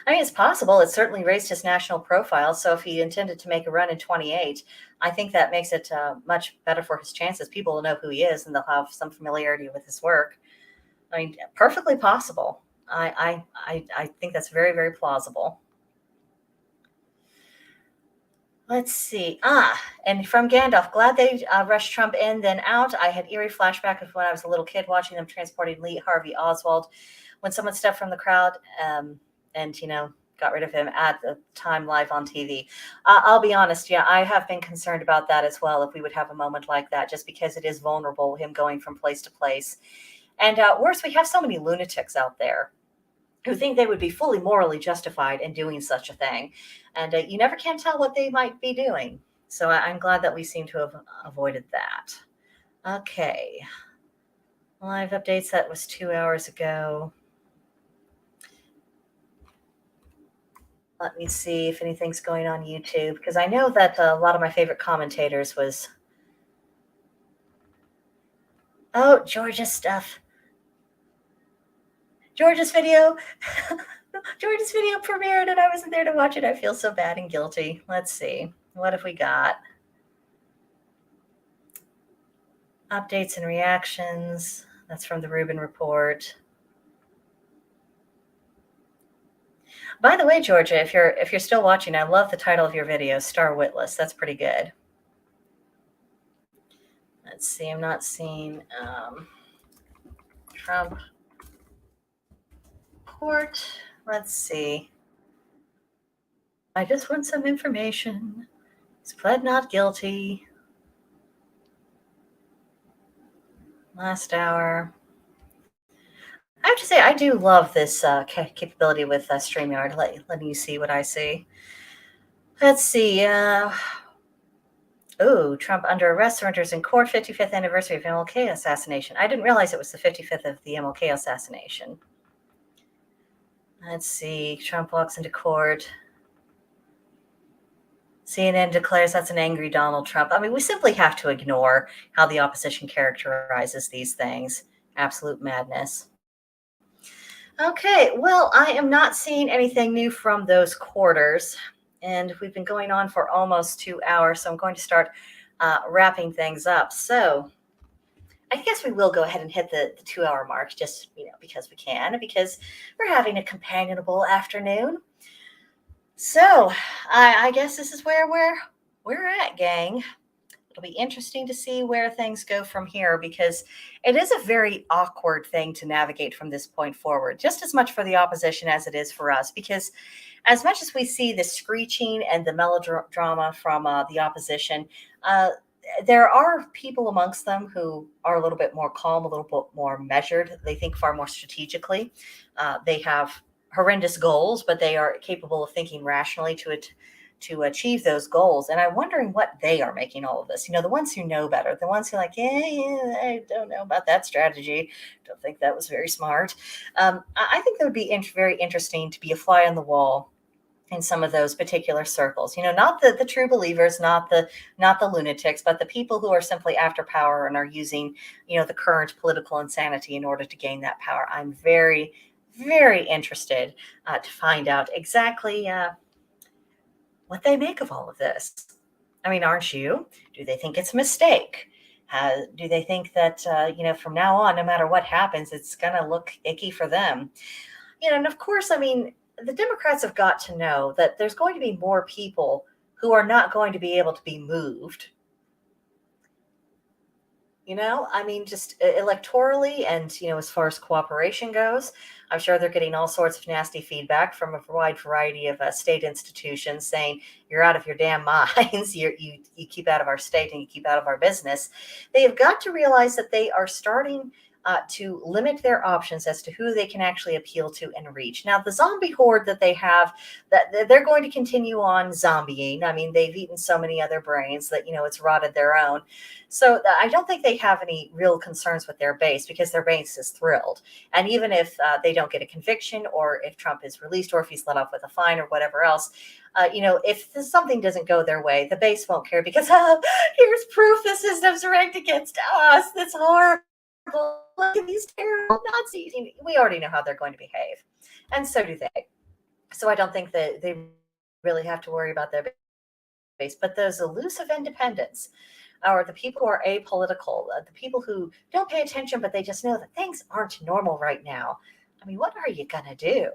I mean, it's possible. It certainly raised his national profile. So if he intended to make a run in 28, I think that makes it much better for his chances. People will know who he is and they'll have some familiarity with his work. I mean, perfectly possible. I think that's very, very plausible. Let's see. And from Gandalf, glad they rushed Trump in, then out. I had eerie flashback of when I was a little kid watching them transporting Lee Harvey Oswald. When someone stepped from the crowd and, got rid of him at the time live on TV. I'll be honest. Yeah, I have been concerned about that as well. If we would have a moment like that, just because it is vulnerable, him going from place to place. And worse, we have so many lunatics out there who think they would be fully morally justified in doing such a thing. And you never can tell what they might be doing. So I'm glad that we seem to have avoided that. Okay. Live updates, that was 2 hours ago. Let me see if anything's going on YouTube, because I know that a lot of my favorite commentators was... Oh, Georgia's stuff. Georgia's video. Georgia's video premiered and I wasn't there to watch it. I feel so bad and guilty. Let's see. What have we got? Updates and reactions. That's from the Rubin Report. By the way, Georgia, if you're still watching, I love the title of your video, Star Witless. That's pretty good. Let's see. I'm not seeing Trump court. Let's see. I just want some information. He's pled not guilty. Last hour. I have to say, I do love this capability with StreamYard, letting you see what I see. Let's see. Trump under arrest, surrenders in court, 55th anniversary of MLK assassination. I didn't realize it was the 55th of the MLK assassination. Let's see. Trump walks into court. CNN declares that's an angry Donald Trump. I mean, we simply have to ignore how the opposition characterizes these things. Absolute madness. Okay, well, I am not seeing anything new from those quarters, and we've been going on for almost 2 hours, so I'm going to start wrapping things up. So I guess we will go ahead and hit the 2 hour mark, just because we can, because we're having a companionable afternoon. So I guess this is where we're at, gang. It'll be interesting to see where things go from here, because it is a very awkward thing to navigate from this point forward, just as much for the opposition as it is for us, because as much as we see the screeching and the melodrama from the opposition, there are people amongst them who are a little bit more calm, a little bit more measured. They think far more strategically. They have horrendous goals, but they are capable of thinking rationally to achieve those goals. And I'm wondering what they are making all of this. The ones who know better, the ones who are like, I don't know about that strategy. Don't think that was very smart. I think that would be very interesting to be a fly on the wall in some of those particular circles. Not the true believers, not the lunatics, but the people who are simply after power and are using, the current political insanity in order to gain that power. I'm very, very interested to find out exactly what they make of all of this. I mean, aren't you? Do they think it's a mistake? Do they think that, from now on, no matter what happens, it's going to look icky for them? And of course, I mean, the Democrats have got to know that there's going to be more people who are not going to be able to be moved I mean, just electorally and, as far as cooperation goes, I'm sure they're getting all sorts of nasty feedback from a wide variety of state institutions saying, you're out of your damn minds. You keep out of our state and you keep out of our business. They have got to realize that they are starting to limit their options as to who they can actually appeal to and reach. Now, the zombie horde that they have, that they're going to continue on zombieing. I mean, they've eaten so many other brains that, it's rotted their own. So I don't think they have any real concerns with their base because their base is thrilled. And even if they don't get a conviction, or if Trump is released, or if he's let off with a fine or whatever else, if something doesn't go their way, the base won't care because, here's proof the system's rigged against us. That's horrible. Look at these terrible Nazis. We already know how they're going to behave. And so do they. So I don't think that they really have to worry about their base. But those elusive independents, or the people who are apolitical, the people who don't pay attention, but they just know that things aren't normal right now. I mean, what are you going to do?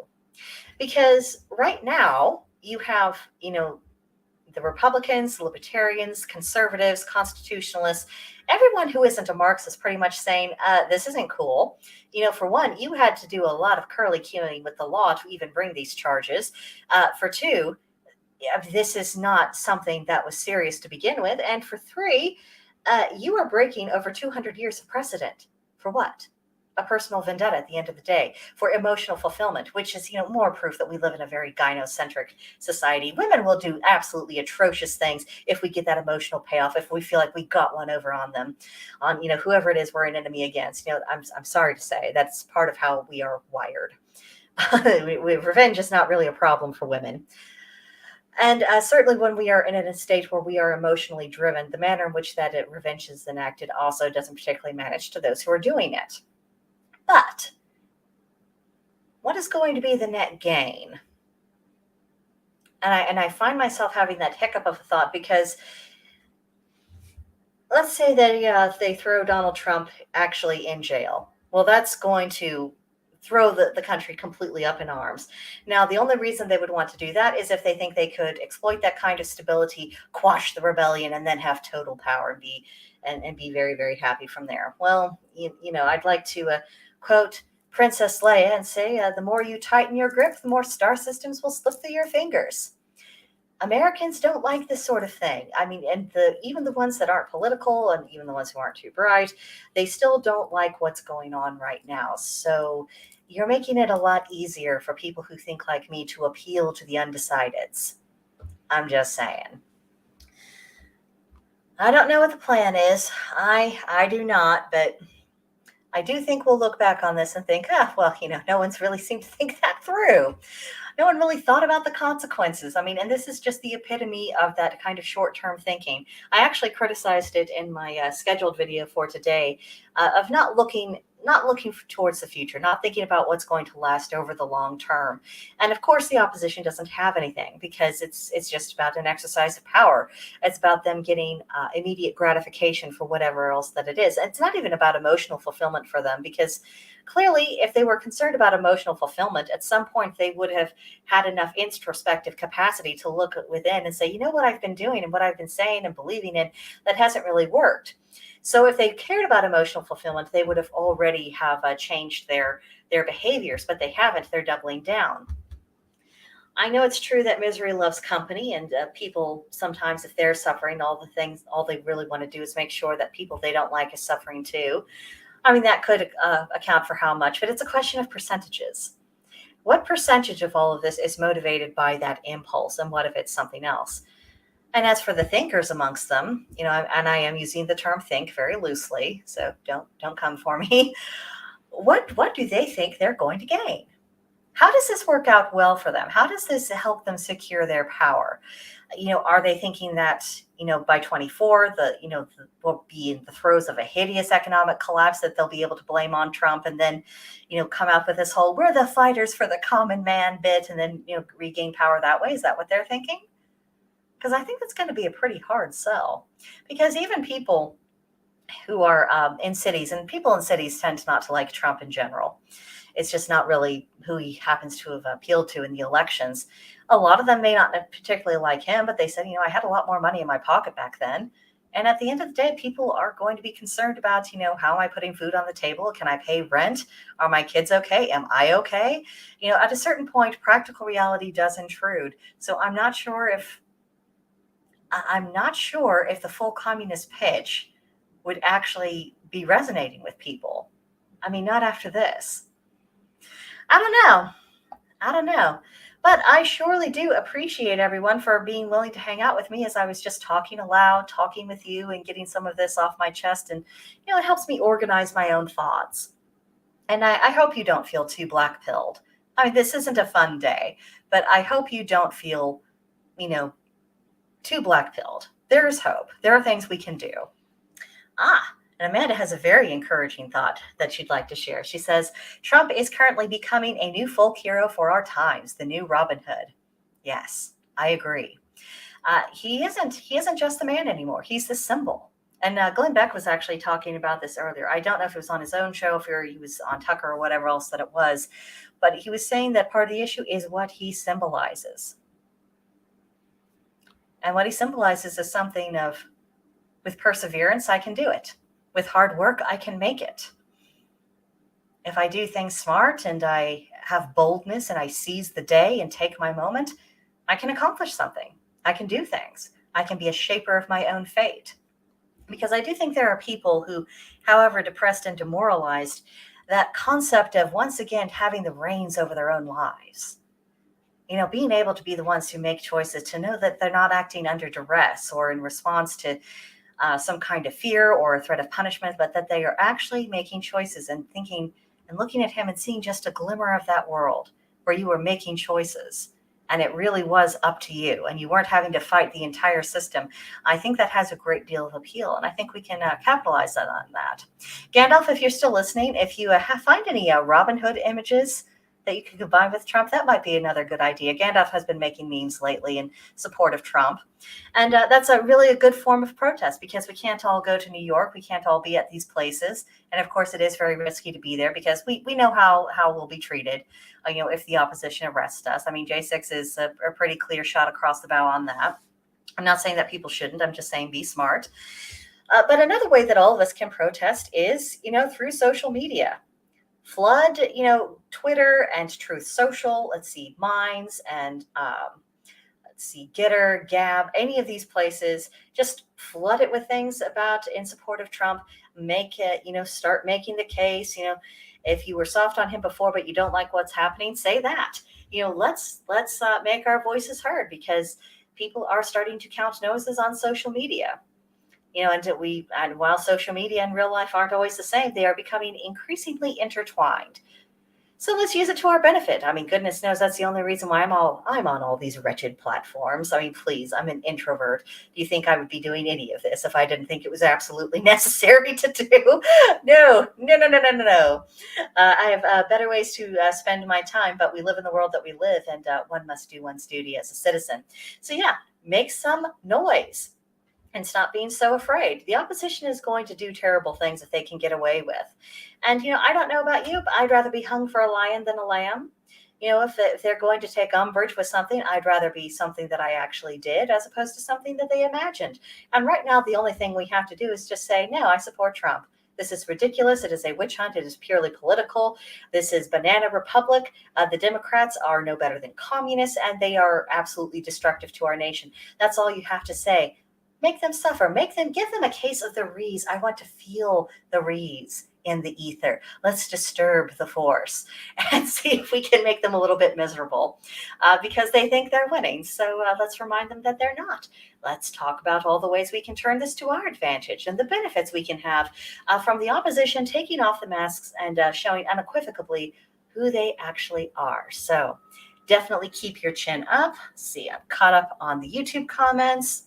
Because right now you have, the Republicans, libertarians, conservatives, constitutionalists, everyone who isn't a Marxist pretty much saying, this isn't cool. For one, you had to do a lot of curly cueing with the law to even bring these charges. For two, this is not something that was serious to begin with. And for three, you are breaking over 200 years of precedent. For what? A personal vendetta at the end of the day, for emotional fulfillment, which is, more proof that we live in a very gynocentric society. Women will do absolutely atrocious things if we get that emotional payoff, if we feel like we got one over on them, on, whoever it is we're an enemy against. I'm sorry to say that's part of how we are wired. Revenge is not really a problem for women. And certainly when we are in a state where we are emotionally driven, the manner in which that revenge is enacted also doesn't particularly manage to those who are doing it. But what is going to be the net gain? And I find myself having that hiccup of a thought, because let's say that they throw Donald Trump actually in jail. Well, that's going to throw the country completely up in arms. Now, the only reason they would want to do that is if they think they could exploit that kind of stability, quash the rebellion, and then have total power and be very, very happy from there. Well, I'd like to quote Princess Leia and say, the more you tighten your grip, the more star systems will slip through your fingers. Americans don't like this sort of thing. I mean, and even the ones that aren't political, and even the ones who aren't too bright, they still don't like what's going on right now. So you're making it a lot easier for people who think like me to appeal to the undecideds. I'm just saying. I don't know what the plan is. I do not, but I do think we'll look back on this and think, well, no one's really seemed to think that through. No one really thought about the consequences. I mean, and this is just the epitome of that kind of short-term thinking. I actually criticized it in my scheduled video for today, of not looking towards the future, not thinking about what's going to last over the long term. And of course, the opposition doesn't have anything, because it's just about an exercise of power. It's about them getting immediate gratification for whatever else that it is. And it's not even about emotional fulfillment for them, because clearly, if they were concerned about emotional fulfillment, at some point they would have had enough introspective capacity to look within and say, you know what I've been doing and what I've been saying and believing in, that hasn't really worked. So if they cared about emotional fulfillment, they would have already have changed their behaviors, but they haven't. They're doubling down. I know it's true that misery loves company, and people sometimes, if they're suffering, all they really want to do is make sure that people they don't like is suffering too. I mean, that could account for how much, but it's a question of percentages. What percentage of all of this is motivated by that impulse, and what if it's something else? And as for the thinkers amongst them, and I am using the term think very loosely, so don't come for me. What do they think they're going to gain? How does this work out well for them? How does this help them secure their power? Are they thinking that, by 24, we'll be in the throes of a hideous economic collapse that they'll be able to blame on Trump, and then, come out with this whole, we're the fighters for the common man bit, and then, regain power that way? Is that what they're thinking? Because I think that's going to be a pretty hard sell, because even people who are in cities, and people in cities tend not to like Trump in general. It's just not really who he happens to have appealed to in the elections. A lot of them may not particularly like him, but they said, I had a lot more money in my pocket back then. And at the end of the day, people are going to be concerned about, how am I putting food on the table? Can I pay rent? Are my kids okay? Am I okay? At a certain point, practical reality does intrude. So I'm not sure if the full communist pitch would actually be resonating with people. I mean, not after this. I don't know. But I surely do appreciate everyone for being willing to hang out with me as I was just talking aloud, talking with you and getting some of this off my chest. And, it helps me organize my own thoughts. And I hope you don't feel too black-pilled. I mean, this isn't a fun day, but I hope you don't feel, too black-pilled. There is hope. There are things we can do. And Amanda has a very encouraging thought that she'd like to share. She says, Trump is currently becoming a new folk hero for our times, the new Robin Hood. Yes, I agree. He isn't just the man anymore. He's the symbol. And Glenn Beck was actually talking about this earlier. I don't know if it was on his own show, if he was on Tucker or whatever else that it was, but he was saying that part of the issue is what he symbolizes. And what he symbolizes is something of, with perseverance, I can do it. With hard work, I can make it. If I do things smart and I have boldness and I seize the day and take my moment, I can accomplish something. I can do things. I can be a shaper of my own fate. Because I do think there are people who, however depressed and demoralized, that concept of once again having the reins over their own lives. Being able to be the ones who make choices, to know that they're not acting under duress or in response to some kind of fear or a threat of punishment, but that they are actually making choices and thinking and looking at him and seeing just a glimmer of that world where you were making choices and it really was up to you and you weren't having to fight the entire system. I think that has a great deal of appeal, and I think we can capitalize on that. Gandalf, if you're still listening, if you find any Robin Hood images that you could combine with Trump, that might be another good idea. Gandalf has been making memes lately in support of Trump. And that's really a good form of protest, because we can't all go to New York. We can't all be at these places. And of course, it is very risky to be there because we know how we'll be treated, if the opposition arrests us. I mean, J6 is a pretty clear shot across the bow on that. I'm not saying that people shouldn't. I'm just saying be smart. But another way that all of us can protest is, through social media. Flood, Twitter and Truth Social. Let's see, Minds and Getter, Gab, any of these places. Just flood it with things in support of Trump. Make it, start making the case. If you were soft on him before, but you don't like what's happening, say that. Let's make our voices heard, because people are starting to count noses on social media. And while social media and real life aren't always the same, they are becoming increasingly intertwined. So let's use it to our benefit. I mean, goodness knows that's the only reason why I'm on all these wretched platforms. I mean, please, I'm an introvert. Do you think I would be doing any of this if I didn't think it was absolutely necessary to do? No. I have better ways to spend my time, but we live in the world that we live, and one must do one's duty as a citizen. So yeah, make some noise. And stop being so afraid. The opposition is going to do terrible things if they can get away with. And, I don't know about you, but I'd rather be hung for a lion than a lamb. If they're going to take umbrage with something, I'd rather be something that I actually did as opposed to something that they imagined. And right now, the only thing we have to do is just say, no, I support Trump. This is ridiculous. It is a witch hunt. It is purely political. This is banana republic. The Democrats are no better than communists, and they are absolutely destructive to our nation. That's all you have to say. Make them suffer. Give them a case of the rees. I want to feel the rees in the ether. Let's disturb the force and see if we can make them a little bit miserable because they think they're winning. So let's remind them that they're not. Let's talk about all the ways we can turn this to our advantage and the benefits we can have from the opposition taking off the masks and showing unequivocally who they actually are. So definitely keep your chin up. See, I'm caught up on the YouTube comments.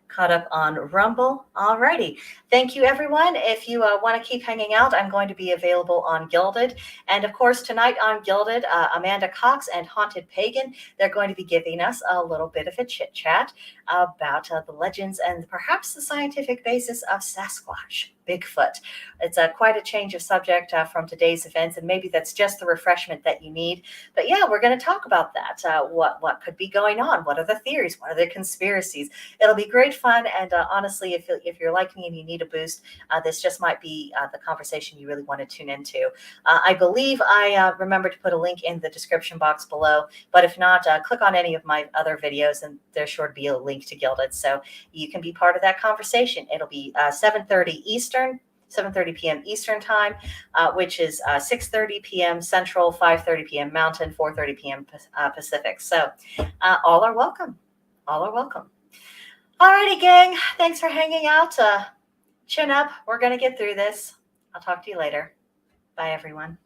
Caught up on Rumble. Alrighty. Thank you, everyone. If you want to keep hanging out, I'm going to be available on Gilded. And of course, tonight on Gilded, Amanda Cox and Haunted Pagan, they're going to be giving us a little bit of a chit chat about the legends and perhaps the scientific basis of Sasquatch. Bigfoot. It's quite a change of subject from today's events, and maybe that's just the refreshment that you need. But yeah, we're going to talk about that. What could be going on? What are the theories? What are the conspiracies? It'll be great fun. And honestly, if you're like me and you need a boost, this just might be the conversation you really want to tune into. I believe I remember to put a link in the description box below, but if not, click on any of my other videos and there's sure to be a link to Gilded. So you can be part of that conversation. It'll be 7:30 Eastern, 7:30 p.m. Eastern time, which is 6:30 p.m. Central, 5:30 p.m. Mountain, 4:30 p.m. Pacific. So all are welcome. All are welcome. All righty, gang. Thanks for hanging out. Chin up. We're going to get through this. I'll talk to you later. Bye, everyone.